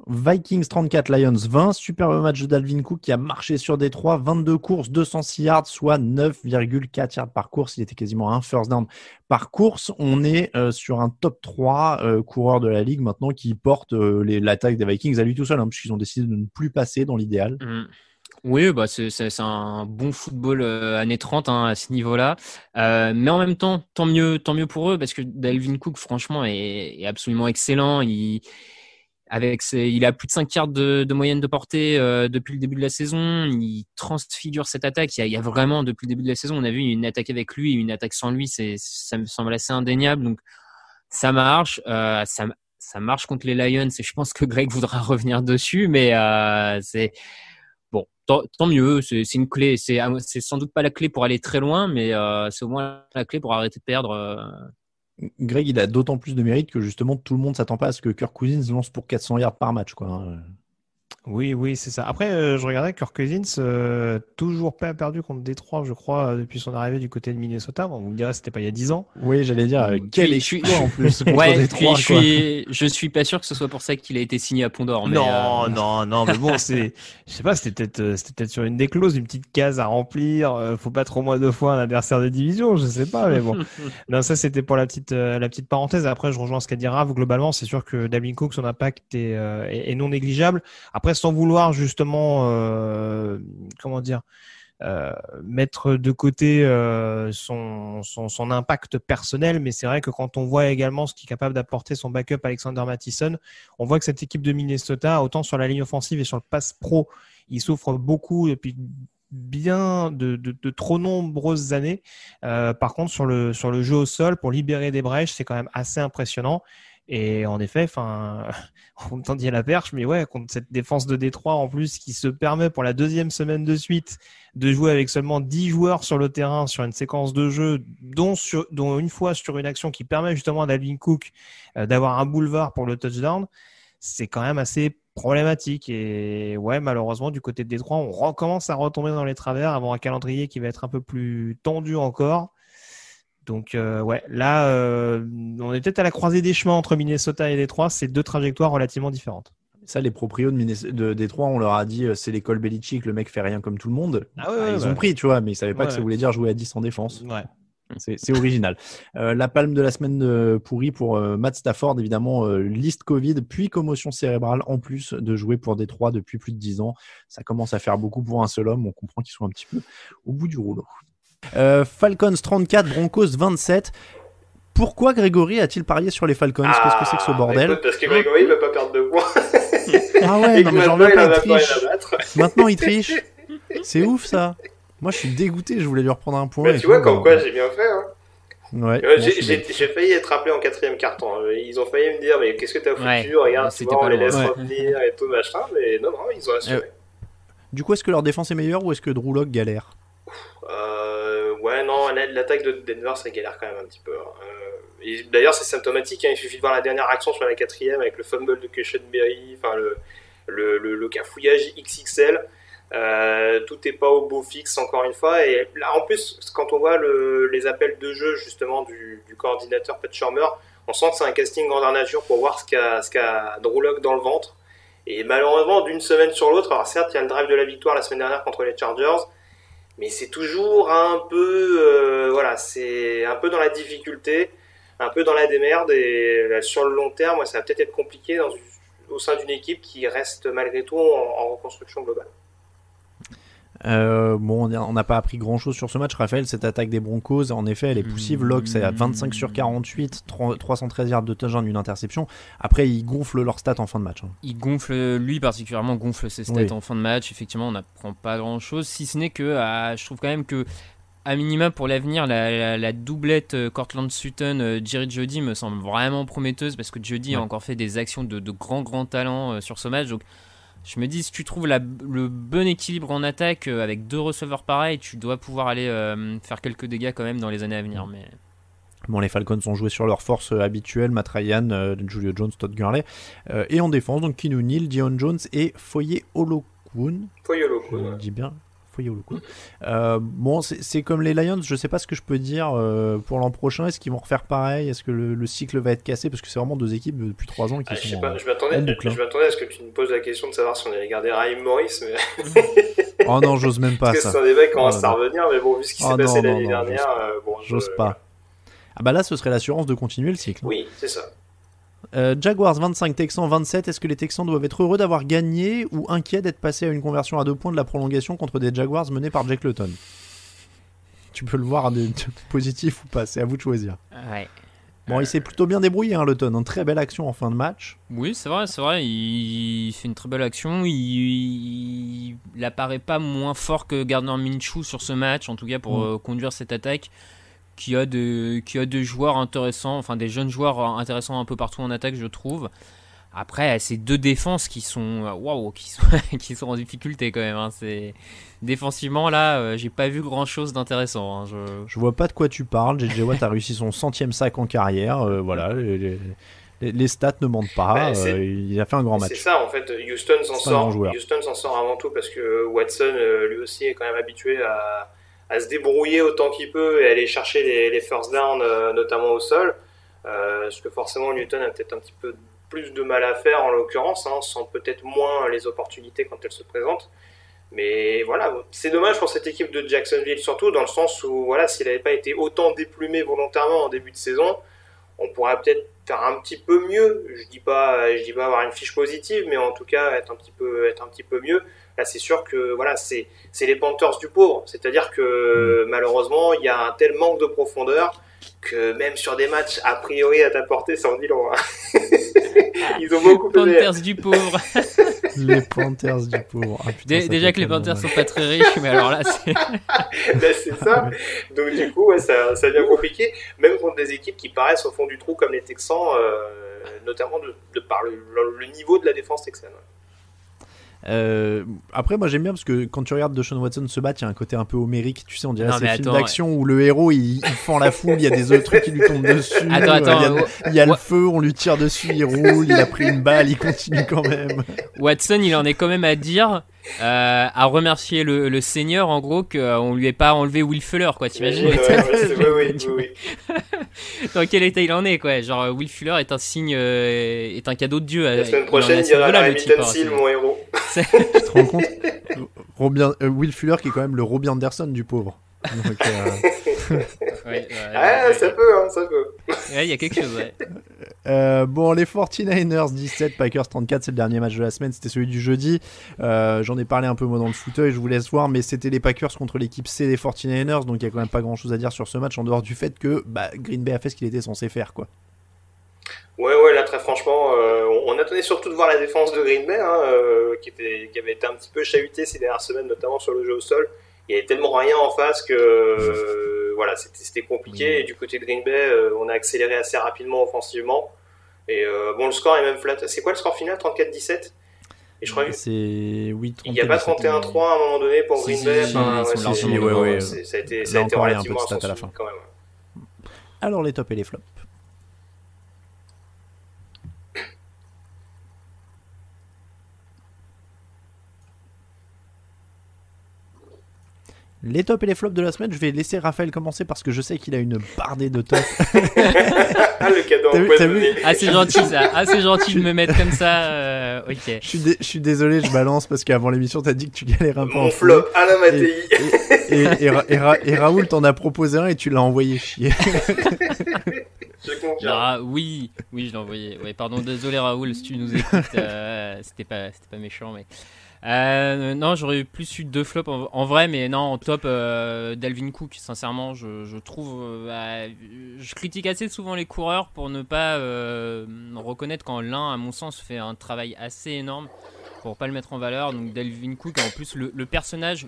Speaker 3: Vikings 34, Lions 20. Superbe match de Dalvin Cook qui a marché sur Détroit. 22 courses, 206 yards, soit 9,4 yards par course. Il était quasiment un first down par course. On est sur un top 3 coureur de la ligue maintenant qui porte l'attaque des Vikings à lui tout seul, hein, puisqu'ils ont décidé de ne plus passer dans l'idéal.
Speaker 4: Oui, bah c'est un bon football années 30 hein, à ce niveau-là. Mais en même temps, tant mieux pour eux, parce que Dalvin Cook, franchement, est absolument excellent. Il a plus de 5 yards de moyenne de portée depuis le début de la saison. Il transfigure cette attaque. Il y a vraiment, depuis le début de la saison, on a vu une attaque avec lui et une attaque sans lui. Ça me semble assez indéniable. Donc, ça marche. Ça marche contre les Lions. Et je pense que Greg voudra revenir dessus. Mais c'est bon, tant mieux. C'est une clé. C'est sans doute pas la clé pour aller très loin, mais c'est au moins la clé pour arrêter de perdre.
Speaker 3: Greg, il a d'autant plus de mérite que justement tout le monde s'attend pas à ce que Kirk Cousins lance pour 400 yards par match, quoi.
Speaker 5: Oui, c'est ça. Après, je regardais Kirk Cousins, toujours pas perdu contre Détroit, je crois, depuis son arrivée du côté de Minnesota. Bon, vous me direz, c'était pas il y a 10 ans.
Speaker 3: Oui, j'allais dire, quel exploit en plus.
Speaker 4: Ouais,
Speaker 3: Détroit,
Speaker 4: je suis pas sûr que ce soit pour ça qu'il a été signé à Pont d'Or.
Speaker 5: Non, mais bon, je sais pas, c'était peut-être sur une des clauses, une petite case à remplir. Faut pas trop moins de fois un adversaire de division, je sais pas, mais bon. Non, ça c'était pour la petite parenthèse. Après, je rejoins ce qu'a dit Rav. Globalement, c'est sûr que Dalvin Cook, son impact est non négligeable. Après, sans vouloir justement, mettre de côté son impact personnel, mais c'est vrai que quand on voit également ce qu'est capable d'apporter son backup Alexander Mattison, on voit que cette équipe de Minnesota, autant sur la ligne offensive et sur le pass pro, il souffre beaucoup depuis bien de trop nombreuses années. Par contre, sur le jeu au sol, pour libérer des brèches, c'est quand même assez impressionnant. Et en effet, on me tendit à la perche, mais ouais, contre cette défense de Détroit en plus qui se permet pour la deuxième semaine de suite de jouer avec seulement 10 joueurs sur le terrain sur une séquence de jeu, dont une fois sur une action qui permet justement à Dalvin Cook d'avoir un boulevard pour le touchdown, c'est quand même assez problématique. Et ouais, malheureusement, du côté de Détroit, on recommence à retomber dans les travers avant un calendrier qui va être un peu plus tendu encore. Donc ouais, là, on est peut-être à la croisée des chemins entre Minnesota et Détroit. C'est deux trajectoires relativement différentes.
Speaker 3: Ça, les proprios de Détroit, on leur a dit c'est l'école Belichick, le mec fait rien comme tout le monde. Ils ont pris, tu vois, mais ils savaient pas que ça voulait dire jouer à 10 en défense.
Speaker 5: Ouais.
Speaker 3: C'est original. La palme de la semaine pourrie pour Matt Stafford, évidemment, liste Covid, puis commotion cérébrale, en plus de jouer pour Détroit depuis plus de 10 ans. Ça commence à faire beaucoup pour un seul homme. On comprend qu'ils sont un petit peu au bout du rouleau. Falcons 34, Broncos 27. Pourquoi Grégory a-t-il parié sur les Falcons ? Qu'est-ce que c'est que ce bordel ?
Speaker 8: Écoute, parce que Grégory ne veut pas perdre de points.
Speaker 3: Ah ouais, non, mais j'en reviens pas, il triche. Maintenant il triche. C'est ouf ça. Moi je suis dégoûté, je voulais lui reprendre un point.
Speaker 8: Bah, tu vois, comme quoi j'ai bien fait. Hein.
Speaker 3: Ouais,
Speaker 8: j'ai failli être appelé en 4e carton. Ils ont failli me dire, mais qu'est-ce que t'as foutu ? Regarde, tu vois, on les laisse revenir et tout machin. Mais non, ils ont assuré.
Speaker 3: Du coup, est-ce que leur défense est meilleure ou est-ce que Drew Lock galère ?
Speaker 8: Ouais, non, l'attaque de Denver, ça galère quand même un petit peu. Et d'ailleurs, c'est symptomatique. Hein, il suffit de voir la dernière action sur la 4e avec le fumble de Cushenberry, enfin le cafouillage XXL. Tout n'est pas au beau fixe, encore une fois. Et là, en plus, quand on voit les appels de jeu justement du coordinateur Pat Shurmur, on sent que c'est un casting grandeur nature pour voir ce qu'a Drew Lock dans le ventre. Et malheureusement, d'une semaine sur l'autre, alors certes, il y a le drive de la victoire la semaine dernière contre les Chargers, mais c'est toujours un peu, c'est un peu dans la difficulté, un peu dans la démerde, et sur le long terme, ça va peut-être être compliqué au sein d'une équipe qui reste malgré tout en reconstruction globale.
Speaker 3: On n'a pas appris grand chose sur ce match, Raphaël. Cette attaque des Broncos, en effet, elle est poussive. Locke, c'est à 25 sur 48, 313 yards de touchdown, une interception. Après, ils gonflent leurs stats en fin de match.
Speaker 4: Il gonfle, lui particulièrement, gonfle ses stats en fin de match. Effectivement, on n'apprend pas grand chose, si ce n'est que je trouve quand même que, à minima pour l'avenir, la doublette Cortland Sutton, Jerry Jeudy me semble vraiment prometteuse parce que Jeudy a encore fait des actions de grand talent sur ce match. Donc, Je me dis, si tu trouves le bon équilibre en attaque avec 2 receveurs pareils, tu dois pouvoir aller faire quelques dégâts quand même dans les années à venir. Mais...
Speaker 3: Bon, les Falcons ont joué sur leur force habituelle, Matt Ryan, Julio Jones, Todd Gurley. Et en défense, donc Keanu Neal, Dion Jones et Foye Oluokun. Je dis bien. Foye Oluokun. Bon, c'est comme les Lions, je sais pas ce que je peux dire pour l'an prochain. Est-ce qu'ils vont refaire pareil? Est-ce que le cycle va être cassé? Parce que c'est vraiment 2 équipes depuis 3 ans qui sont.
Speaker 8: Je m'attendais à ce que tu me poses la question de savoir si on allait garder Raheem Morris. Mais...
Speaker 3: Oh non, j'ose même pas.
Speaker 8: Parce que c'est un des mecs qui commence à revenir, mais bon, vu ce qui s'est passé l'année dernière,
Speaker 3: j'ose pas. Ah bah là, ce serait l'assurance de continuer le cycle.
Speaker 8: Oui, c'est ça.
Speaker 3: Jaguars 25, Texans 27. Est-ce que les Texans doivent être heureux d'avoir gagné ou inquiets d'être passés à une conversion à 2 points de la prolongation contre des Jaguars menés par Jake Luton? Tu peux le voir positif ou pas, c'est à vous de choisir.
Speaker 4: Ouais.
Speaker 3: Bon, il s'est plutôt bien débrouillé, hein, Luton. Une très belle action en fin de match.
Speaker 4: Oui, c'est vrai. Il fait une très belle action. Il apparaît pas moins fort que Gardner Minshew sur ce match, en tout cas pour conduire cette attaque. Qui a des joueurs intéressants, enfin des jeunes joueurs intéressants un peu partout en attaque, je trouve. Après, ces 2 défenses qui sont en difficulté quand même. Hein. Défensivement, là, j'ai pas vu grand-chose d'intéressant. Hein.
Speaker 3: Je vois pas de quoi tu parles. JJ Watt a réussi son 100e sac en carrière. Voilà, les stats ne mentent pas. Il a fait un grand match.
Speaker 8: C'est ça, en fait. Houston s'en sort avant tout parce que Watson, lui aussi, est quand même habitué à se débrouiller autant qu'il peut et aller chercher les first down, notamment au sol. Parce que forcément, Newton a peut-être un petit peu plus de mal à faire en l'occurrence, hein, sans peut-être moins les opportunités quand elles se présentent. Mais voilà, c'est dommage pour cette équipe de Jacksonville, surtout dans le sens où voilà, s'il n'avait pas été autant déplumé volontairement en début de saison, on pourrait peut-être faire un petit peu mieux. Je dis pas avoir une fiche positive, mais en tout cas être un petit peu mieux. Là, c'est sûr que voilà, c'est les Panthers du pauvre. C'est-à-dire que malheureusement, il y a un tel manque de profondeur que même sur des matchs a priori à ta portée, ça en dit long. Hein. Ils ont beaucoup de
Speaker 4: Panthers du pauvre.
Speaker 3: Les Panthers du pauvre. Ah, putain,
Speaker 4: déjà que les Panthers sont pas très riches, mais alors là, c'est...
Speaker 8: c'est ça. Donc du coup, ouais, ça devient compliqué. Même contre des équipes qui paraissent au fond du trou comme les Texans, notamment de par le niveau de la défense texane.
Speaker 3: Après, moi j'aime bien parce que quand tu regardes Deshaun Watson se battre, il y a un côté un peu homérique, tu sais, on dirait ces films d'action où le héros il fend la foule, il y a des autres trucs qui lui tombent dessus. Il y a le feu, on lui tire dessus, il roule, il a pris une balle, il continue quand même.
Speaker 4: Watson, il en est quand même à dire, à remercier le Seigneur en gros qu'on lui ait pas enlevé Will Fuller, quoi, t'imagines?
Speaker 8: Oui.
Speaker 4: Dans quel état il en est, quoi? Genre Will Fuller est un signe, est un cadeau de Dieu.
Speaker 8: La semaine prochaine, il y aura la Remington Seal, mon héros.
Speaker 3: Tu te rends compte? Will Fuller qui est quand même le Robbie Anderson du pauvre. Donc,
Speaker 8: ça peut.
Speaker 4: Ouais, il y a quelque chose, ouais.
Speaker 3: Bon, les 49ers 17, Packers 34, c'est le dernier match de la semaine, c'était celui du jeudi. J'en ai parlé un peu moi dans le fauteuil, je vous laisse voir, mais c'était les Packers contre l'équipe C des 49ers, donc il y a quand même pas grand chose à dire sur ce match en dehors du fait que Green Bay a fait ce qu'il était censé faire, quoi.
Speaker 8: Ouais, là très franchement, on attendait surtout de voir la défense de Green Bay, qui avait été un petit peu chahutée ces dernières semaines, notamment sur le jeu au sol. Il y avait tellement rien en face que voilà, c'était compliqué. Oui. Et du côté de Green Bay, on a accéléré assez rapidement offensivement. Et bon, le score est même flat. C'est quoi le score final? 34-17? Et je crois que il n'y a pas 31-3 à un moment donné pour Green Bay. Ça a été relativement à la fin quand même.
Speaker 3: Alors les tops et les flops. Les tops et les flops de la semaine, je vais laisser Raphaël commencer parce que je sais qu'il a une bardée de tops.
Speaker 8: Le cadeau empoisonné.
Speaker 4: C'est gentil ça, c'est gentil de me mettre comme ça. Ok.
Speaker 3: Je suis désolé, je balance parce qu'avant l'émission, t'as dit que tu galères un peu.
Speaker 8: Mon flop, Alain Mattei.
Speaker 3: Et Raoul t'en a proposé un et tu l'as envoyé chier.
Speaker 8: Je confirme.
Speaker 4: Ah, oui, je l'ai envoyé. Ouais, pardon, désolé Raoul si tu nous écoutes. C'était pas méchant, mais. Non, j'aurais plus eu 2 flops en vrai, mais non, en top, Dalvin Cook, sincèrement, je trouve. Je critique assez souvent les coureurs pour ne pas reconnaître quand l'un, à mon sens, fait un travail assez énorme pour pas le mettre en valeur. Donc Dalvin Cook, en plus, le personnage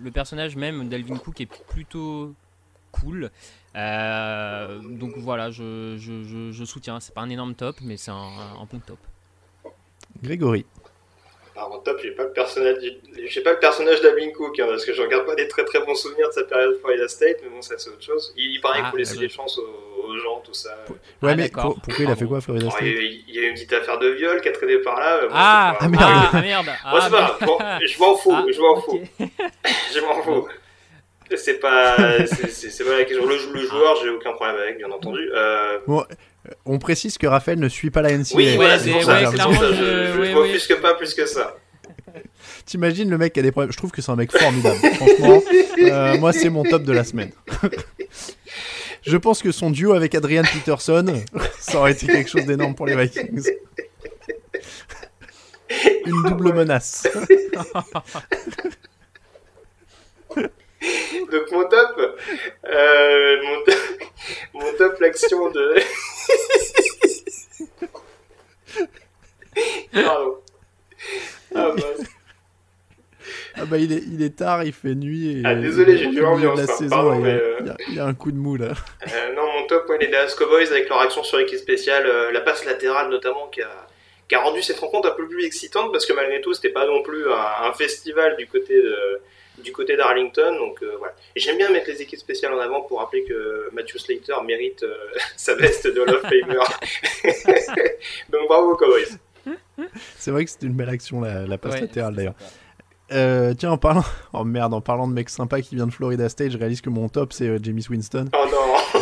Speaker 4: même, Dalvin Cook est plutôt cool. Donc voilà, je soutiens. C'est pas un énorme top, mais c'est un bon top.
Speaker 3: Grégory.
Speaker 8: Alors, top, j'ai pas le personnage d'Alvin Cook, hein, parce que je regarde pas des très très bons souvenirs de sa période Florida State, mais bon, ça c'est autre chose. Il paraît qu'il faut laisser des chances aux gens, tout ça.
Speaker 3: Ouais, mais pourquoi il a fait quoi, Florida State?
Speaker 8: Il y a eu une petite affaire de viol qui a traîné par là.
Speaker 3: Merde.
Speaker 8: Bon, c'est pas grave. Bon, je m'en fous. Je m'en fous. C'est pas la question. Le joueur, j'ai aucun problème avec, bien entendu.
Speaker 3: Bon, on précise que Raphaël ne suit pas la NCAA.
Speaker 8: Oui, voilà, c'est pour ça. Je m'offusque pas plus que ça.
Speaker 3: T'imagines le mec qui a des problèmes. Je trouve que c'est un mec formidable. Franchement, moi, c'est mon top de la semaine. Je pense que son duo avec Adrian Peterson, ça aurait été quelque chose d'énorme pour les Vikings. Une double menace.
Speaker 8: Donc mon top, l'action de... Pardon.
Speaker 3: Il est tard, il fait nuit. Et
Speaker 8: désolé, j'ai dû l'ambiance.
Speaker 3: Il y a un coup de mou là.
Speaker 8: Non, mon top, les Dallas Cowboys avec leur action sur équipe spéciale, la passe latérale notamment qui a rendu cette rencontre un peu plus excitante parce que malgré tout, c'était pas non plus un festival du côté d'Arlington. Donc voilà. Et j'aime bien mettre les équipes spéciales en avant pour rappeler que Matthew Slater mérite sa veste de Hall of Famer. Donc bravo aux Cowboys.
Speaker 3: C'est vrai que c'était une belle action la passe latérale d'ailleurs. Tiens, en parlant de mec sympa qui vient de Florida State, je réalise que mon top c'est Jameis Winston.
Speaker 8: Oh non. Oh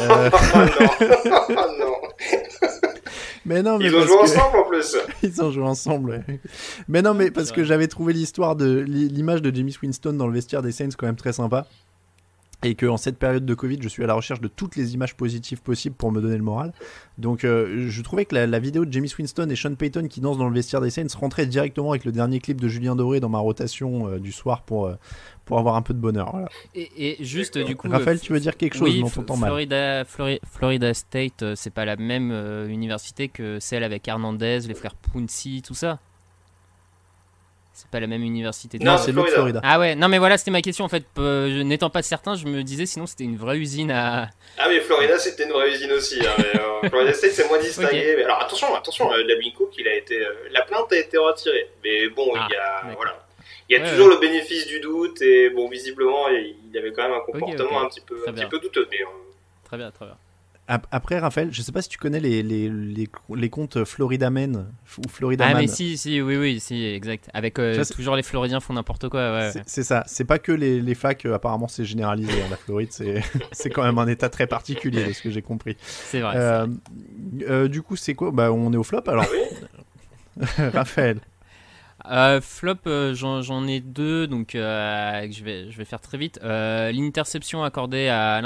Speaker 8: non.
Speaker 3: Mais non, mais
Speaker 8: ils ont joué ensemble en plus.
Speaker 3: Ils ont joué ensemble. Ouais. Mais non, mais parce que j'avais trouvé l'image de Jameis Winston dans le vestiaire des Saints quand même très sympa. Et qu'en cette période de Covid, je suis à la recherche de toutes les images positives possibles pour me donner le moral. Donc je trouvais que la vidéo de Jameis Winston et Sean Payton qui dansent dans le vestiaire des Saints rentrait directement avec le dernier clip de Julien Doré dans ma rotation du soir pour avoir un peu de bonheur. Voilà.
Speaker 4: Et juste du coup...
Speaker 3: Raphaël, tu veux dire quelque chose?
Speaker 4: Oui,
Speaker 3: on t'entend mal.
Speaker 4: Florida State, c'est pas la même université que celle avec Hernandez, les frères Pouncy, tout ça? C'est pas la même université.
Speaker 3: Non, c'est l'autre Florida.
Speaker 4: Ah ouais, non mais voilà, c'était ma question en fait. N'étant pas certain, je me disais sinon c'était une vraie usine à...
Speaker 8: Ah mais Florida c'était une vraie usine aussi. Hein, mais, Florida State c'est moins distingué. Okay. Mais alors attention, Dalvin Cook, la plainte a été retirée. Mais bon, il y a toujours le bénéfice du doute et bon, visiblement il avait quand même un comportement un petit peu douteux. Mais,
Speaker 4: Très bien.
Speaker 3: Après, Raphaël, je sais pas si tu connais les comptes Florida Man ou Florida Man.
Speaker 4: Ah mais si, exact. Avec toujours les Floridiens font n'importe quoi. Ouais.
Speaker 3: C'est ça. C'est pas que les facs. Apparemment, c'est généralisé. La Floride, c'est quand même un état très particulier, de ce que j'ai compris.
Speaker 4: C'est vrai.
Speaker 3: Du coup, c'est quoi? On est au flop alors. Raphaël.
Speaker 4: Flop, j'en ai deux, donc je vais faire très vite. L'interception accordée à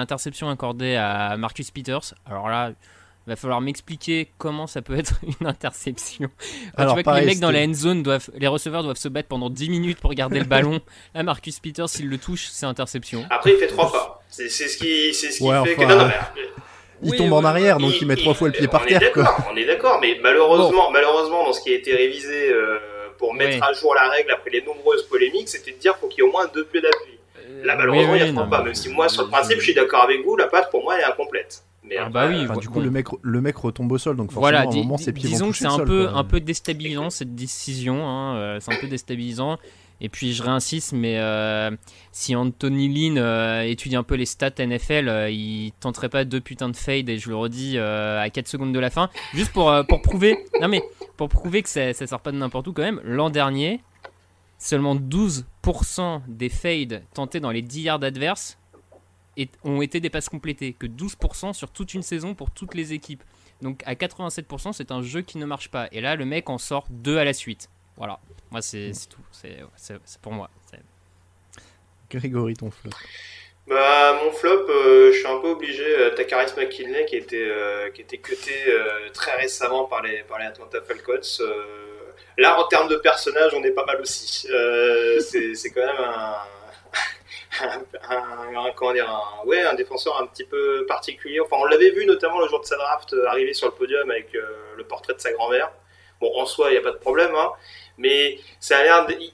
Speaker 4: Marcus Peters. Alors là, il va falloir m'expliquer comment ça peut être une interception. Alors, tu vois que les mecs dans la end zone les receveurs doivent se battre pendant 10 minutes pour garder le ballon. Là, Marcus Peters, s'il le touche, c'est interception.
Speaker 8: Après, il fait 3 pas. C'est ce qui fait que... Non,
Speaker 3: il tombe en arrière, donc il met 3 fois le pied par terre.
Speaker 8: On est d'accord, mais malheureusement, dans ce qui a été révisé... pour mettre à jour la règle après les nombreuses polémiques, c'était de dire qu'il faut qu'il y ait au moins 2 pieds d'appui. Là, malheureusement, il n'y a pas. Même si moi, sur le principe, je suis d'accord avec vous, la patte, pour moi, elle est incomplète. Mais
Speaker 3: du coup, le mec retombe au sol, donc forcément, à un moment, ses pieds vont toucher le sol.
Speaker 4: Disons que c'est un peu déstabilisant, cette décision. C'est un peu déstabilisant. Et puis, je réinsiste, mais si Anthony Lynn étudie un peu les stats NFL, il tenterait pas 2 putains de fade, et je le redis, à 4 secondes de la fin, juste pour prouver... Non mais, pour prouver que ça sort pas de n'importe où quand même. L'an dernier, seulement 12% des fades tentés dans les 10 yards adverses ont été des passes complétées, que 12% sur toute une saison pour toutes les équipes. Donc à 87%, c'est un jeu qui ne marche pas. Et là, le mec en sort 2 à la suite. Voilà, moi c'est tout. C'est pour moi.
Speaker 3: Grégory, ton flop?
Speaker 8: Mon flop, je suis un peu obligé. Takaris McKinley qui était cuté très récemment par les Atlanta Falcons. Là, en termes de personnage, on est pas mal aussi. C'est quand même un défenseur un petit peu particulier. Enfin, on l'avait vu notamment le jour de sa draft arriver sur le podium avec le portrait de sa grand-mère. Bon, en soi, il n'y a pas de problème, hein. Mais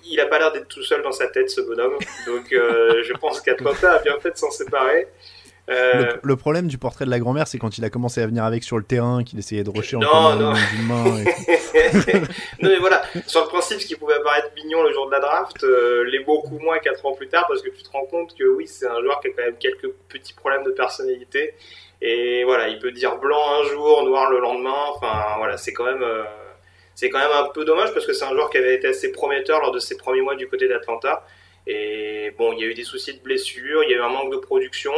Speaker 8: il a pas l'air d'être tout seul dans sa tête, ce bonhomme. Donc je pense qu'Atlanta a bien fait de s'en séparer.
Speaker 3: Le problème du portrait de la grand-mère, c'est quand il a commencé à venir avec sur le terrain, qu'il essayait de rusher en
Speaker 8: Non.
Speaker 3: d'une main. Et
Speaker 8: Non mais voilà, sur le principe, ce qui pouvait paraître mignon le jour de la draft, l'est beaucoup moins 4 ans plus tard, parce que tu te rends compte que oui, c'est un joueur qui a quand même quelques petits problèmes de personnalité. Et voilà, il peut dire blanc un jour, noir le lendemain. Enfin voilà, c'est quand même un peu dommage, parce que c'est un joueur qui avait été assez prometteur lors de ses premiers mois du côté d'Atlanta. Et bon, il y a eu des soucis de blessure, il y a eu un manque de production.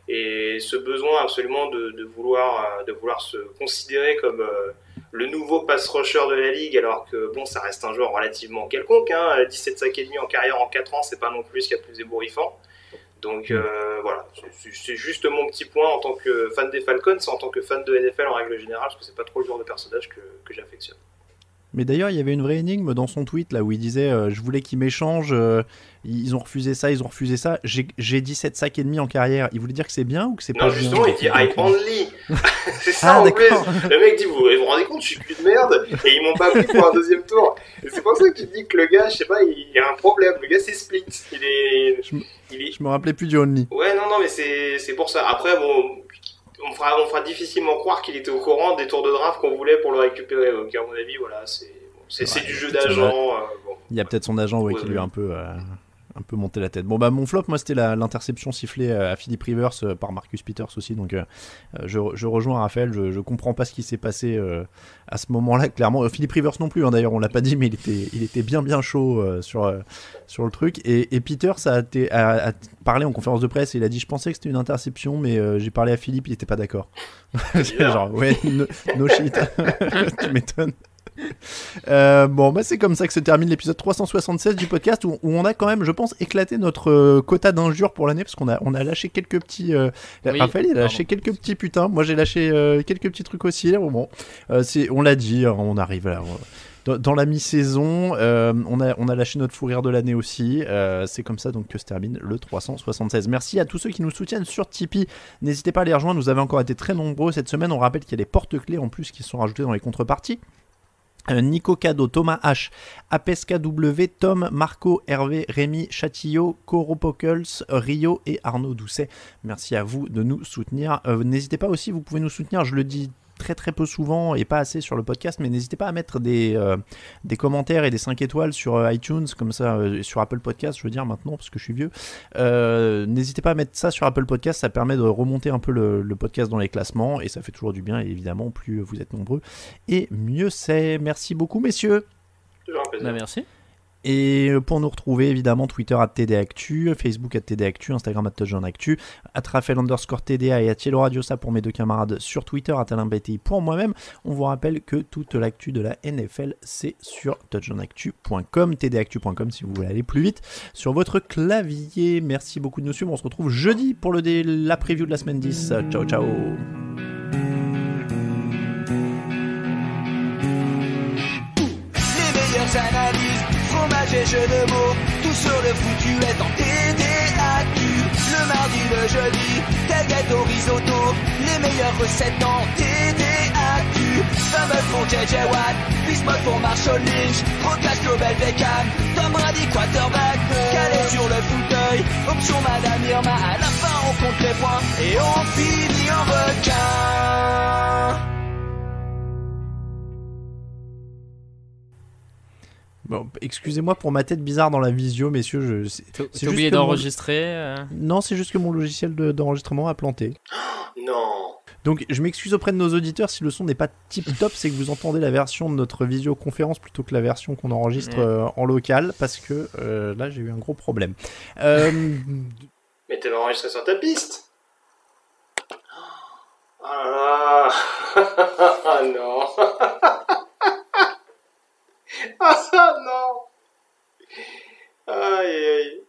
Speaker 8: Et ce besoin absolument de vouloir se considérer comme le nouveau pass rusher de la ligue, alors que bon, ça reste un joueur relativement quelconque, hein, 17 sacs et demi en carrière en 4 ans, c'est pas non plus ce qu'il y a de plus ébouriffant. Donc voilà, c'est juste mon petit point en tant que fan des Falcons, en tant que fan de NFL en règle générale, parce que c'est pas trop le genre de personnage que j'affectionne.
Speaker 3: Mais d'ailleurs, il y avait une vraie énigme dans son tweet là où il disait je voulais qu'ils m'échangent, ils ont refusé ça, j'ai 17 sacs et demi en carrière. Il voulait dire que c'est bien ou que c'est pas bien?
Speaker 8: Non, justement, il dit I only. C'est ça en plus. Le mec dit vous vous rendez compte, je suis plus de merde et ils m'ont pas pris pour un deuxième tour. Et c'est pour ça qu'il dit que le gars, je sais pas, il y a un problème. Le gars, c'est split.
Speaker 3: Je me rappelais plus du only.
Speaker 8: Ouais, non, mais c'est pour ça. Après, bon. On fera difficilement croire qu'il était au courant des tours de draft qu'on voulait pour le récupérer. Donc, à mon avis, voilà, c'est du jeu d'agent. Bon.
Speaker 3: Il y a peut-être son agent qui lui a un peu monté la tête. Bon, bah, mon flop, moi, c'était l'interception sifflée à Philip Rivers par Marcus Peters aussi. Donc, je rejoins Raphaël. Je comprends pas ce qui s'est passé à ce moment-là, clairement. Philip Rivers non plus, hein, d'ailleurs, on l'a pas dit, mais il était bien chaud sur le truc. Et Peters a parlé en conférence de presse et il a dit je pensais que c'était une interception, mais j'ai parlé à Philippe, il était pas d'accord. Genre, ouais, no shit. Tu m'étonnes. Bon, bah c'est comme ça que se termine l'épisode 376 du podcast où on a quand même, je pense, éclaté notre quota d'injures pour l'année parce qu'on a lâché quelques petits. Oui, Raphaël, il a lâché quelques petits putains. Moi, j'ai lâché quelques petits trucs aussi. Bon, on l'a dit, on arrive là. Dans la mi-saison, on a lâché notre fou rire de l'année aussi. C'est comme ça donc que se termine le 376. Merci à tous ceux qui nous soutiennent sur Tipeee. N'hésitez pas à les rejoindre. Vous avez encore été très nombreux cette semaine. On rappelle qu'il y a des porte-clés en plus qui sont rajoutés dans les contreparties. Nico Cado, Thomas H, APSKW, Tom, Marco, Hervé, Rémi, Chatillot, Coro Pockels, Rio et Arnaud Doucet. Merci à vous de nous soutenir. N'hésitez pas aussi, vous pouvez nous soutenir, je le dis très peu souvent et pas assez sur le podcast, mais n'hésitez pas à mettre des commentaires et des 5 étoiles sur iTunes, comme ça, sur Apple Podcast, je veux dire maintenant, parce que je suis vieux. N'hésitez pas à mettre ça sur Apple Podcast, ça permet de remonter un peu le podcast dans les classements, et ça fait toujours du bien, et évidemment, plus vous êtes nombreux, et mieux c'est. Merci beaucoup, messieurs.
Speaker 8: Toujours un plaisir.
Speaker 4: Merci.
Speaker 3: Et pour nous retrouver, évidemment, Twitter @TDActu, Facebook @TDActu, Instagram @TouchdownActu, @Raphaël_TDA et @Yellow Radio, ça pour mes deux camarades sur Twitter, @AlainBTI pour moi-même. On vous rappelle que toute l'actu de la NFL, c'est sur touchdownactu.com, tdactu.com si vous voulez aller plus vite sur votre clavier. Merci beaucoup de nous suivre. On se retrouve jeudi pour la preview de la semaine 10. Ciao, ciao.
Speaker 9: Analyse, fromage et jeux de mots, tout sur le foutu est en TDAQ. Le mardi, le jeudi, tel gâteau risotto, les meilleures recettes en TDAQ. Fumble pour JJ Watt, Bismuth pour Marshall Lynch, Rocas Global Beckham, Tom Brady quarterback, calé sur le fauteuil, option Madame Irma, à la fin on compte les points et on finit en requin.
Speaker 3: Bon, excusez-moi pour ma tête bizarre dans la visio, messieurs.
Speaker 4: T'as oublié d'enregistrer
Speaker 3: Non, c'est juste que mon logiciel d'enregistrement a planté.
Speaker 8: Non.
Speaker 3: Donc, je m'excuse auprès de nos auditeurs si le son n'est pas tip-top, c'est que vous entendez la version de notre visioconférence plutôt que la version qu'on enregistre en local, parce que là, j'ai eu un gros problème.
Speaker 8: Mais t'avais enregistré sur ta piste. Ah non. Ah non. Aïe aïe.